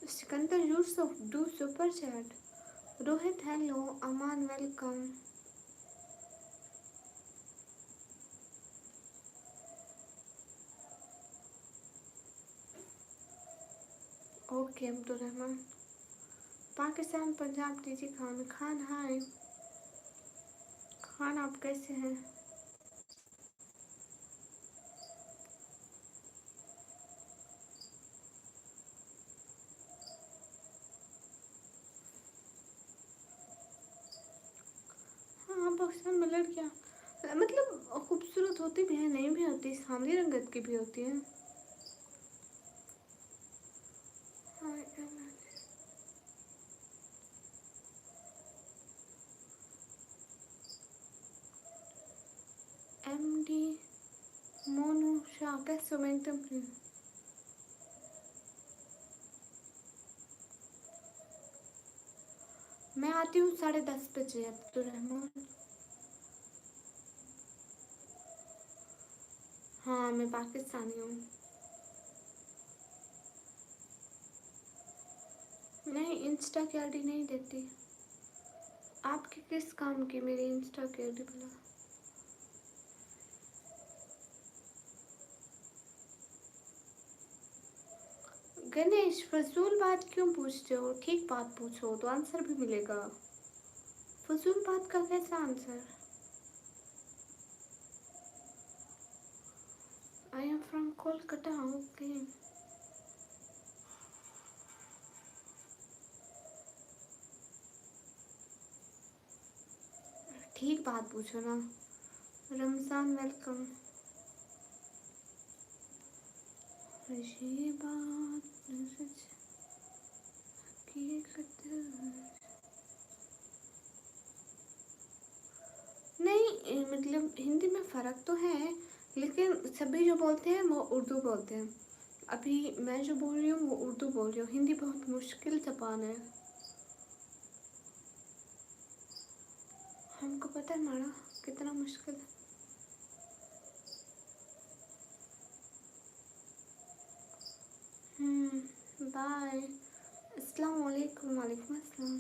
Sikandar Yusuf do super chat. Rohit hello, Aman welcome. Okay Abdul Rehman. Pakistan Punjab DG Khan, Khan hi. Khan आप कैसे हैं? मतलब खूबसूरत होती भी है, नहीं भी होती, सांवली रंगत की भी होती है। MD मोनू शाह, कैसे हो? मैं एकदम फ्री हूँ। मैं आती हूँ 10:30 बजे। अब्दुल रहमान। हाँ, मैं पाकिस्तानी हूँ। नहीं, इंस्टा की आईडी नहीं देती। आपके किस काम की मेरी इंस्टा की आईडी भला? गणेश, फजूल बात क्यों पूछते हो? ठीक बात पूछो तो आंसर भी मिलेगा। फजूल बात का कैसा answer? I am from Kolkata. Okay. ठीक बात पूछो ना। रमजान वेलकम। ये बात सच हकीकत नहीं, मतलब हिंदी में फ़र्क तो है, लेकिन सभी जो बोलते हैं वो उर्दू बोलते हैं। अभी मैं जो बोल रही हूँ वो उर्दू बोल रही हूँ। हिंदी बहुत मुश्किल ज़बान है। हमको पता है माड़ा कितना मुश्किल है। बाय। अस्सलाम वालेकुम। वालेकुम अस्सलाम।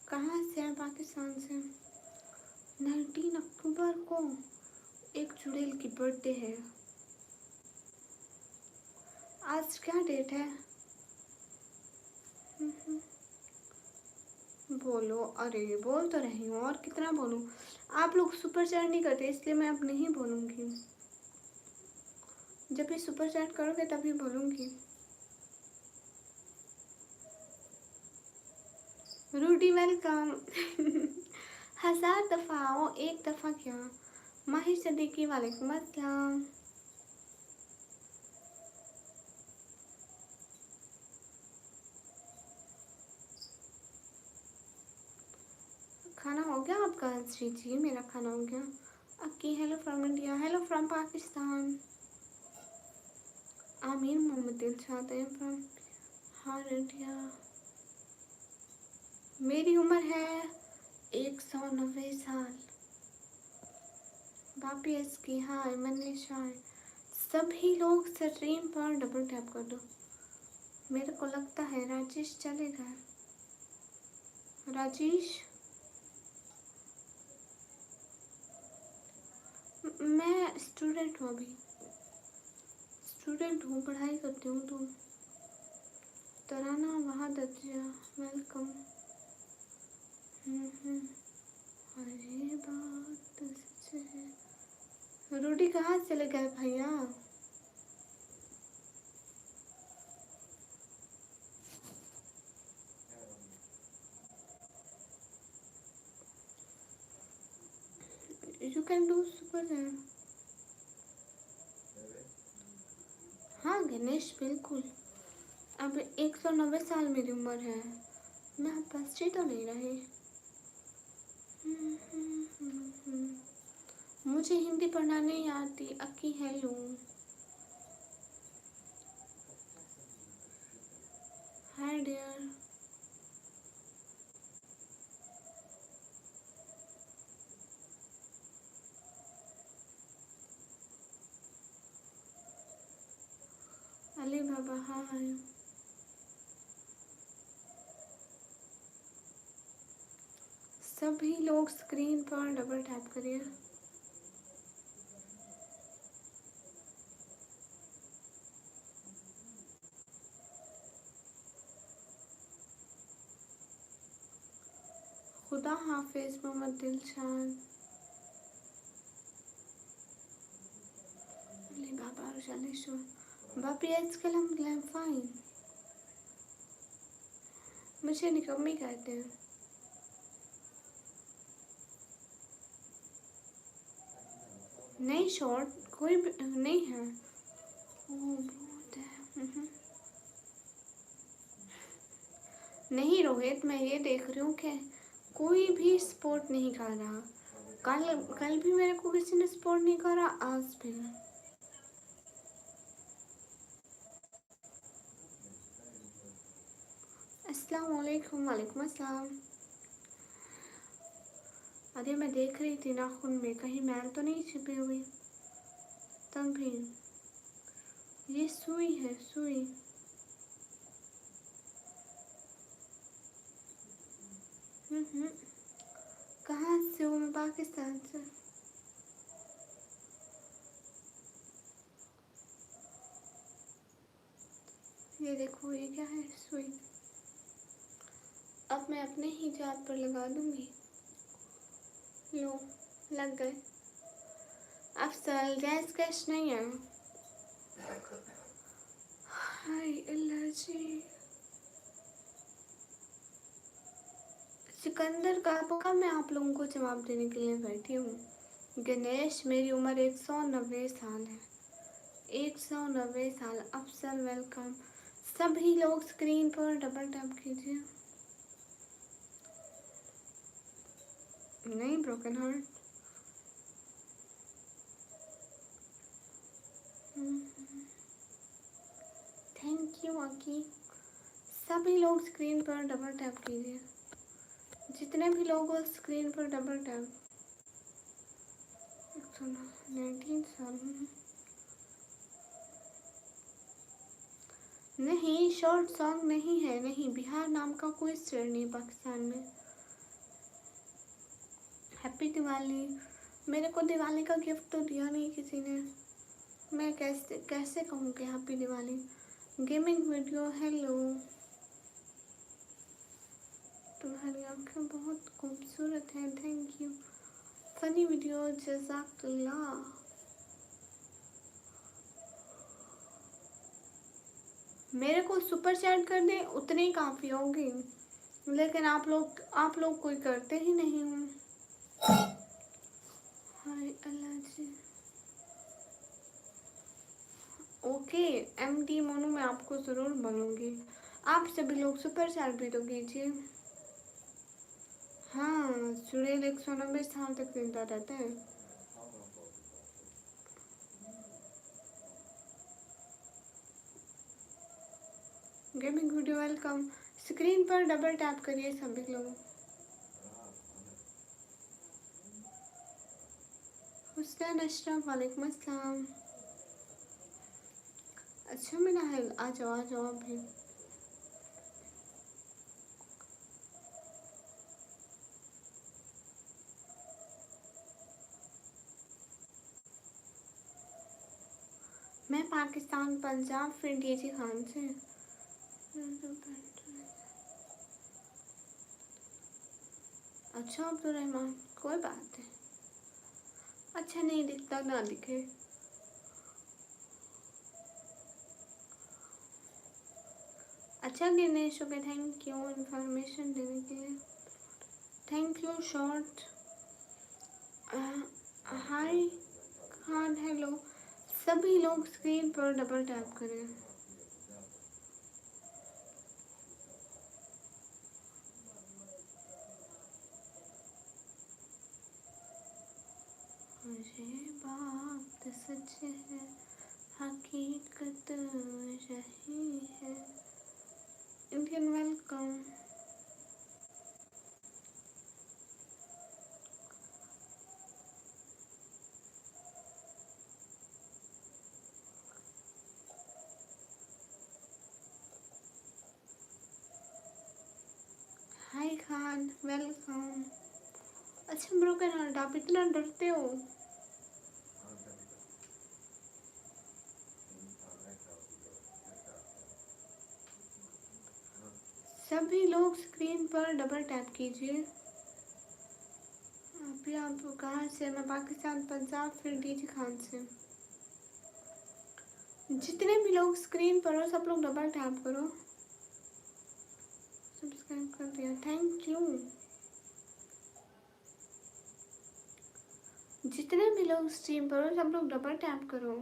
कहाँ से हैं? पाकिस्तान से। 19 अक्टूबर को एक चुड़ैल की बर्थडे है। आज क्या डेट है? बोलो। अरे बोल तो रही हूँ, और कितना बोलूँ? आप लोग सुपर चैट नहीं करते, इसलिए मैं अब नहीं बोलूँगी। जब भी सुपर चैट करोगे तभी बोलूँगी। रूडी वेलकम। 1000 दफ़ा आओ, एक दफ़ा क्या? माहिर सदीकी, वालेकुम अस्सलाम। खाना हो गया आपका? जी जी, मेरा खाना हो गया। Akki, hello from India. Hello from Pakistan. Aamir Mohammad Dilshad, I am from हार इंडिया। मेरी उम्र है 190 साल। बापी की हाय, मनीषा हाय। सभी लोग स्ट्रीम पर डबल टैप कर दो। मेरे को लगता है राजेश चलेगा। राजेश, मैं स्टूडेंट हूँ अभी। स्टूडेंट हूँ, पढ़ाई करती हूँ। तो तराना वहादतिया, वेलकम। अरे बात तो सच है। रूडी कहाँ चले गए भैया? यू कैन डू सुपर है। हाँ गणेश, बिल्कुल। अब 190 साल मेरी उम्र है। मैं बच्ची तो नहीं रही। मुझे हिंदी पढ़ना नहीं आती। Akki, hello. Hi dear. Ali Baba, hi. सभी लोग स्क्रीन पर डबल टैप करिए। खुदा हाफिज मोहम्मद दिलशान। अली बाबा चालीसो। बापी आजकल हम फाइन। मुझे निकम्मी कहते हैं। नहीं शॉर्ट कोई भी नहीं है। ओ बहुत है। नहीं रोहित, मैं ये देख रही हूँ कि कोई भी सपोर्ट नहीं कर रहा। कल कल भी मेरे को किसी ने सपोर्ट नहीं करा, आज भी। अस्सलाम वालेकुम। वालेकुम अस्सलाम। अरे मैं देख रही थी नाखून में कहीं मैल तो नहीं छिपी हुई, तब भी। ये सुई है, सुई। कहाँ से हूँ मैं? पाकिस्तान से। ये देखो, ये क्या है? सुई। अब मैं अपने ही जात पर लगा दूंगी। लो, लग गए। अफसल गैस कैश नहीं है। हाय अल्लाह जी। सिकंदर का पक्का मैं आप लोगों को जवाब देने के लिए बैठी हूँ। गणेश, मेरी उम्र 190 साल है। 190 साल। अफसल वेलकम। सभी लोग स्क्रीन पर डबल टैप कीजिए। नहीं ब्रोकन हार्ट। थैंक यू आकी। सभी लोग स्क्रीन पर डबल टैप कीजिए। जितने भी लोग हो स्क्रीन पर डबल टैप। 19 साल। नहीं, शॉर्ट सॉन्ग नहीं है। नहीं, बिहार नाम का कोई स्टेट नहीं पाकिस्तान में। हैप्पी दिवाली। मेरे को दिवाली का गिफ्ट तो दिया नहीं किसी ने। मैं कैसे कैसे कहूँ कि happy Diwali. Gaming video. Hello. तुम्हारी आंखें बहुत खूबसूरत हैं। Thank you. Funny video. जज़ाकल्लाह। मेरे को सुपर चैट कर दें उतनी काफ़ी होगी, लेकिन आप लोग कोई करते ही नहीं हूँ। हाय अल्लाह जी। ओके एमडी मोनू, मैं आपको ज़रूर बोलूँगी। आप सभी लोग सुपर चैट भी तो कीजिए। हाँ, चुड़ैल 190 साल तक जिंदा रहते हैं। Gaming video welcome. स्क्रीन पर डबल टैप करिए सभी लोग। हुसैन अशरफ, वालेकुम अस्सलाम। अच्छा मेरा है, आ जाओ आप भी। मैं पाकिस्तान, पंजाब, फिर डीजी खान से। अच्छा अब्दुलरहमान, कोई बात है। अच्छा नहीं दिखता ना दिखे। अच्छा Dinesh, okay thank you information देने के लिए। Thank you short. Hi Khan, hello. सभी लोग स्क्रीन पर डबल टैप करें। ये बात सच है, हकीकत यही है। Indian welcome. Hi Khan, welcome. अच्छा ब्रोकन हार्ट, आप इतना डरते हो? सभी लोग स्क्रीन पर डबल टैप कीजिए। अभी आप कहाँ से? मैं पाकिस्तान, पंजाब, फिर डीजी खान से। जितने भी लोग स्क्रीन पर हो सब लोग डबल टैप करो। सब्सक्राइब कर दिया, थैंक यू। जितने भी लोग स्ट्रीम पर हो सब लोग डबल टैप करो।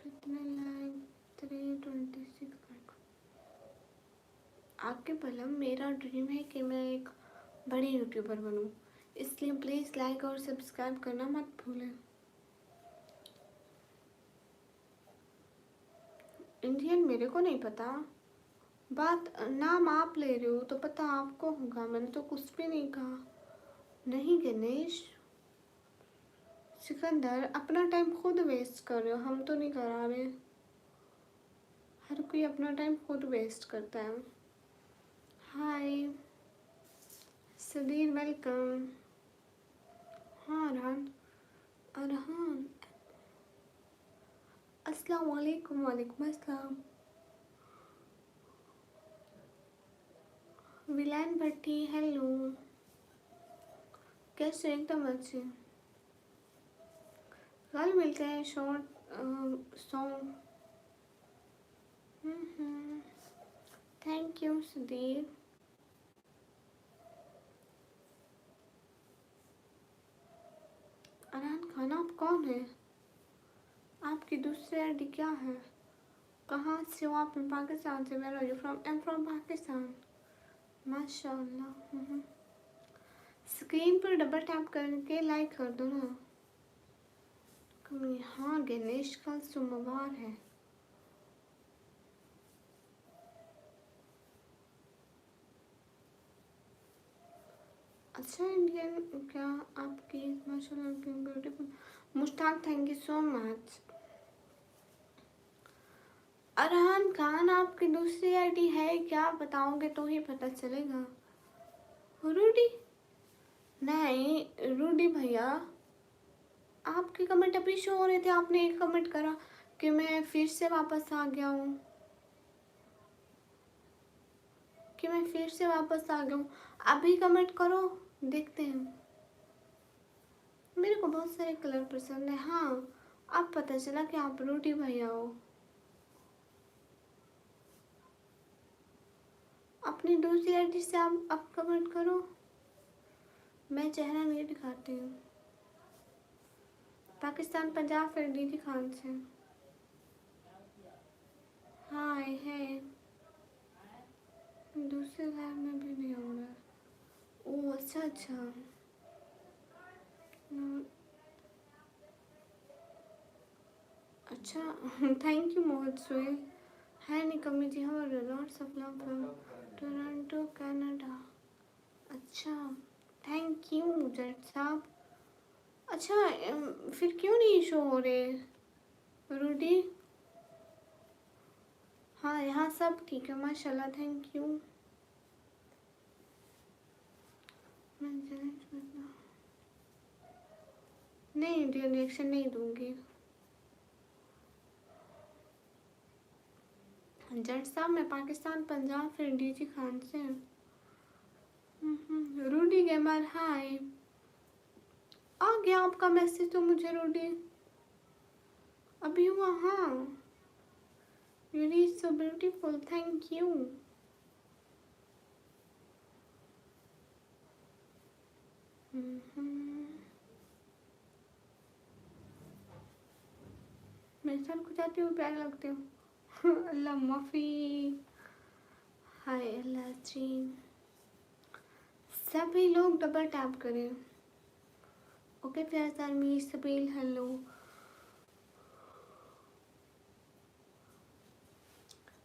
कितने लाइक? 326 लाइक। आपके पलम, मेरा ड्रीम है कि मैं एक बड़ी यूट्यूबर बनूं, इसलिए प्लीज़ लाइक और सब्सक्राइब करना मत भूलें। इंडियन मेरे को नहीं पता, बात नाम आप ले रहे हो तो पता आपको होगा, मैंने तो कुछ भी नहीं कहा। नहीं गणेश, सिकंदर अपना टाइम खुद वेस्ट कर रहे हो, हम तो नहीं करा रहे। हर कोई अपना टाइम खुद वेस्ट करता है। हाय सदीर, वेलकम। हाँ अरहान, अरहान अस्सलाम वालेकुम। वालेकुम अस्सलाम। विलान भट्टी, हेलो, कैसे? एकदम अच्छे। कल मिलते हैं short song. Thank you Sudhir. Arhan Khan, आप कौन है? आपकी दूसरी आईडी क्या है? कहाँ से हो आप? पाकिस्तान से। Where are you from? I am from Pakistan. माशाल्लाह। स्क्रीन पर डबल टैप करके लाइक कर दो ना। हाँ गणेश, कल सोमवार है। अच्छा इंडियन क्या आपकी? माशाल्लाह beautiful. Mushtaq, thank you so much. Arhan Khan, आपकी दूसरी आईडी है क्या? बताओगे तो ही पता चलेगा। रूडी? नहीं रूडी भैया, आपके कमेंट अभी शो हो रहे थे, आपने एक कमेंट करा कि मैं फिर से वापस आ गया हूँ, कि मैं फिर से वापस आ गया हूँ। अभी कमेंट करो, देखते हैं। मेरे को बहुत सारे कलर पसंद है। हाँ, अब पता चला कि आप रूडी भैया हो। अपनी दूसरी आईडी से आप अब कमेंट करो। मैं चेहरा नहीं दिखाती हूँ। पाकिस्तान, पंजाब, फिर दीदी खान से। हाय है, दूसरे लाइव में भी नहीं हो रहा। ओह अच्छा अच्छा। अच्छा थैंक यू मोहम्मद सुहेल। हाय निकम्मी जी, हम lots of love from Toronto Canada. अच्छा थैंक यू जट साहब। अच्छा फिर क्यों नहीं शो हो रहे रूडी? हाँ यहाँ सब ठीक है माशाल्लाह, थैंक यू। नहीं रिएक्शन नहीं दूंगी। जट साहब, मैं पाकिस्तान, पंजाब, फिर डीजी खान से। रूडी गेमर हाय। आ गया आपका मैसेज तो मुझे रूडी, अभी हुआ। हाँ you is so beautiful, thank you. मेरे साथ कुछ आती हूँ, प्यारे लगते हो। अल्लाह माफी। हाय अल्लाह जी। सभी लोग डबल टैप करें। ओके प्यार मीर सबील, हेलो।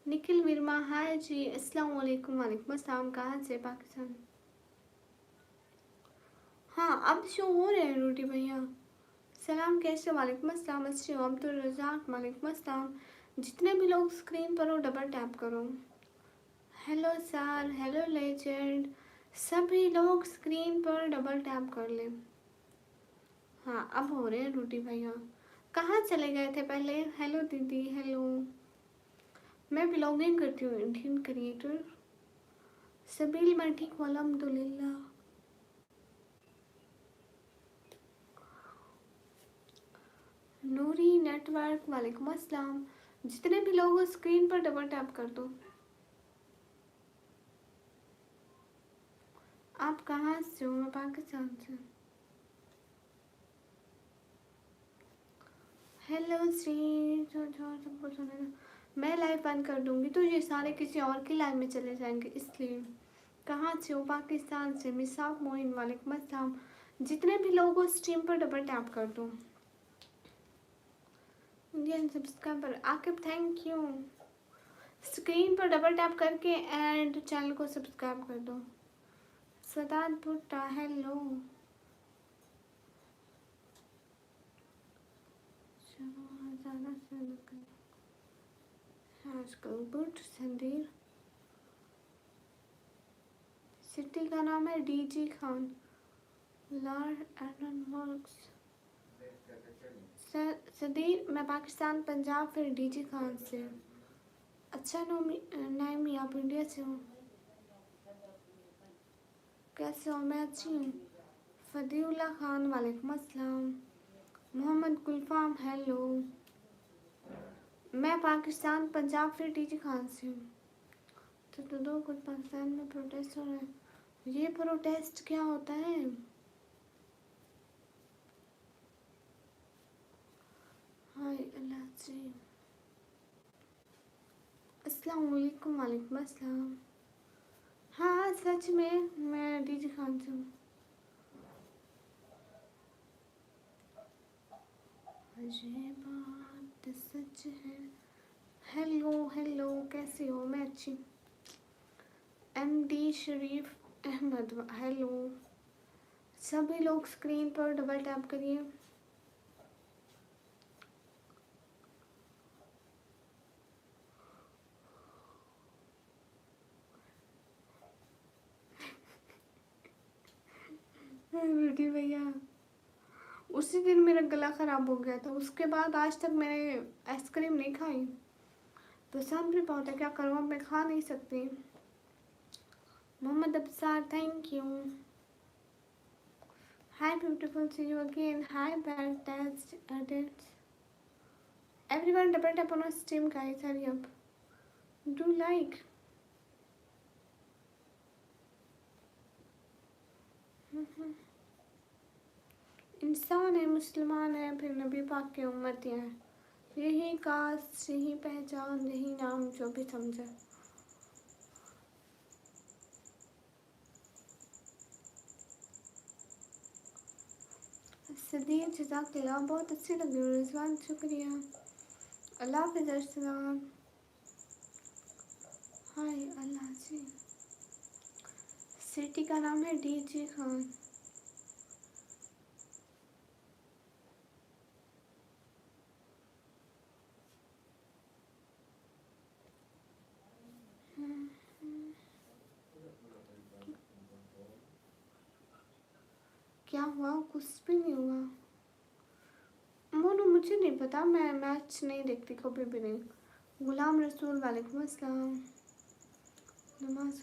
निखिल वर्मा हाय जी, अस्सलाम वालेकुम। वालेकुम अस्सलाम। कहाँ से? पाकिस्तान। हाँ अब शो हो रहे हैं रोटी भैया। सलाम, कैसे? वालेकुम अस्सलाम। अच्छी हो? अब्दुल रज़ाक, वालेकुम अस्सलाम। जितने भी लोग स्क्रीन पर हो डबल टैप करो। हेलो सर, हेलो लेजेंड, सभी लोग स्क्रीन पर डबल टैप कर लें। हाँ अब हो रहे हैं रोटी भैया। कहाँ चले गए थे पहले? हेलो दीदी, हेलो। मैं ब्लॉगिंग करती हूँ, इंडियन क्रिएटर। सबील मैं ठीक हूँ अल्हम्दुलिल्लाह। नूरी नेटवर्क, वालेकुम अस्सलाम। जितने भी लोग हो स्क्रीन पर डबल टैप कर दो। आप कहाँ से हो? मैं पाकिस्तान से। हेलो श्री सबको सुनेगा। मैं लाइव बंद कर दूंगी तो ये सारे किसी और की लाइव में चले जाएंगे, इसलिए। कहाँ से हो? पाकिस्तान से। मिसाब मोइन वालेकुम अस्सलाम। जितने भी लोग हो स्ट्रीम पर डबल टैप कर दो। Indian subscriber Aqib thank you. Screen पर डबल टैप करके एंड चैनल को सब्सक्राइब कर दो। सदात भुट्टा हेलो। आजकल बुट संदीर। सिटी का नाम है DG Khan. Lord Eden works. Sadeer मैं पाकिस्तान पंजाब फिर डीजी खान से। अच्छा नाइमी आप इंडिया से हो। कैसे हो? मैं अच्छी हूँ। फदीउल्ला खान वालेकुम अस्सलाम। मोहम्मद गुलफाम हेलो। मैं पाकिस्तान पंजाब फिर डीजी खान से हूँ। तो दो कुछ पाकिस्तान में प्रोटेस्ट हो रहे हैं। ये प्रोटेस्ट क्या होता है? हाय अल्लाह जी। अस्सलाम वालेकुम। वालेकुम अस्सलाम। हाँ सच में मैं डीजी खान से हूँ। ये बात सच है। हेलो हेलो कैसे हो? मैं अच्छी हूँ। एमडी शरीफ अहमद हेलो। सभी लोग स्क्रीन पर डबल टैप करिए। बेटी भैया उसी दिन मेरा गला ख़राब हो गया था, उसके बाद आज तक मैंने आइसक्रीम नहीं खाई। पसंद भी बहुत है, क्या करूँ अब मैं खा नहीं सकती। Mohammad Absar thank you. Hi beautiful see you again. Hi bad taste edits. Everyone double tap on stream guys hurry up. Do like. इंसान है, मुसलमान है, फिर नबी पाक के उम्मती हैं। यही कास्ट, यही पहचान, यही नाम जो भी समझे। सदीर जज़ाकल्लाह बहुत अच्छी लगी। रिजवान शुक्रिया। अल्लाह हाफ़िज़ अरसलान। हाय अल्लाह जी। सिटी का नाम है डीजी खान। क्या हुआ? कुछ भी नहीं हुआ। मोनू मुझे नहीं पता, मैं मैच नहीं देखती कभी भी नहीं। गुलाम रसूल वालेकुम अस्सलाम। नमाज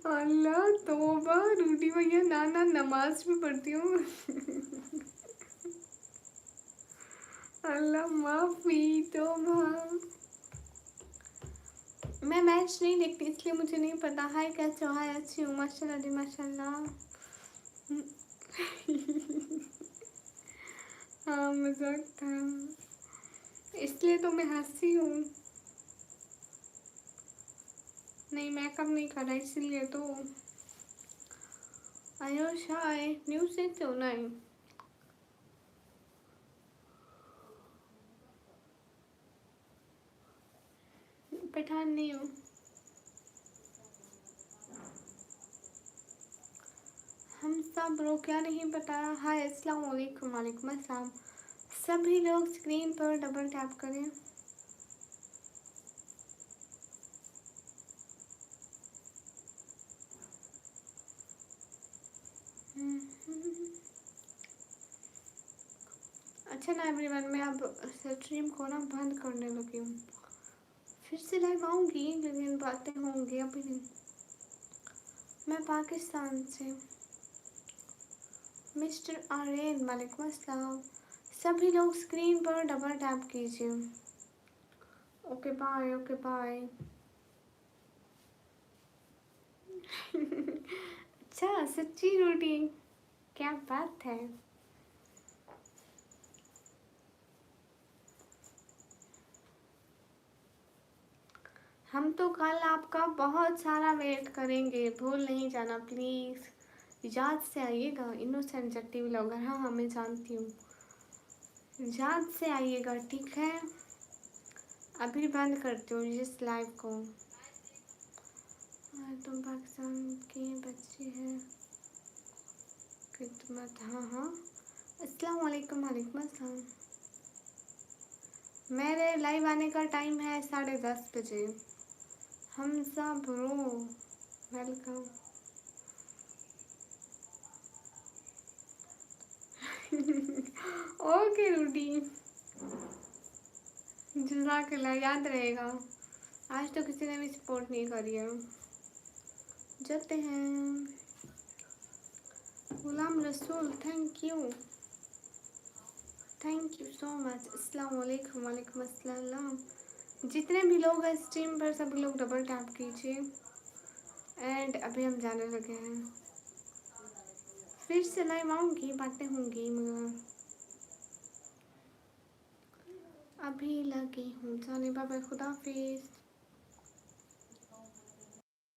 अल्लाह तौबा। रूटी भैया ना नमाज भी पढ़ती हूँ। अल्लाह माफी तौबा। मैं मैच नहीं देखती इसलिए मुझे नहीं पता। हाय कैसे हो? हाय अच्छी हूँ माशाल्लाह जी माशाल्लाह। हाँ मजाक था, इसलिए तो मैं हंसी हूँ। नहीं मेकअप नहीं करा इसलिए तो। आयुष हाय न्यूज़ देखते हो? नहीं पठान नहीं हूँ। हम सब लोग क्या नहीं बताया। हाय अस्सलाम वालेकुम। वालेकुम अस्सलाम। सभी लोग स्क्रीन पर डबल टैप करें। अच्छा ना एवरीवन, मैं अब स्ट्रीम को ना बंद करने लगी हूँ। फिर से लाइव आऊँगी लेकिन बातें होंगी अभी नहीं। मैं पाकिस्तान से। मिस्टर आर्यन वालेकुम अस्सलाम। सभी लोग स्क्रीन पर डबल टैप कीजिए। Okay bye, okay bye. अच्छा, सच्ची रोटी, क्या बात है। हम तो कल आपका बहुत सारा वेट करेंगे, भूल नहीं जाना प्लीज़। याद से आइएगा, इनोसेंट जट्टी व्लॉगर। हाँ हाँ मैं जानती हूँ, याद से आइएगा ठीक है। अभी बंद करती हूँ इस लाइव को। तुम पाकिस्तान की बच्ची है खिदमत। हाँ हाँ, अस्सलाम वालेकुम। वालेकुम अस्सलाम। मेरे लाइव आने का टाइम है 10:30 बजे। Hamza bro welcome. ओके रूटी, जज़ाकल्लाह, याद रहेगा। आज तो किसी ने भी सपोर्ट नहीं करी है। जाते हैं। Ghulam Rasool, thank you so much. अस्सलाम वालेकुम। वालेकुम अस्सलाम। जितने भी लोग हैं स्ट्रीम पर, सभी लोग डबल टैप कीजिए। एंड अभी हम जाने लगे हैं। फिर से लाइव आऊँगी, बातें होंगी, मगर अभी लगी हूँ जाने। बाय बाय, खुदा हाफिज़।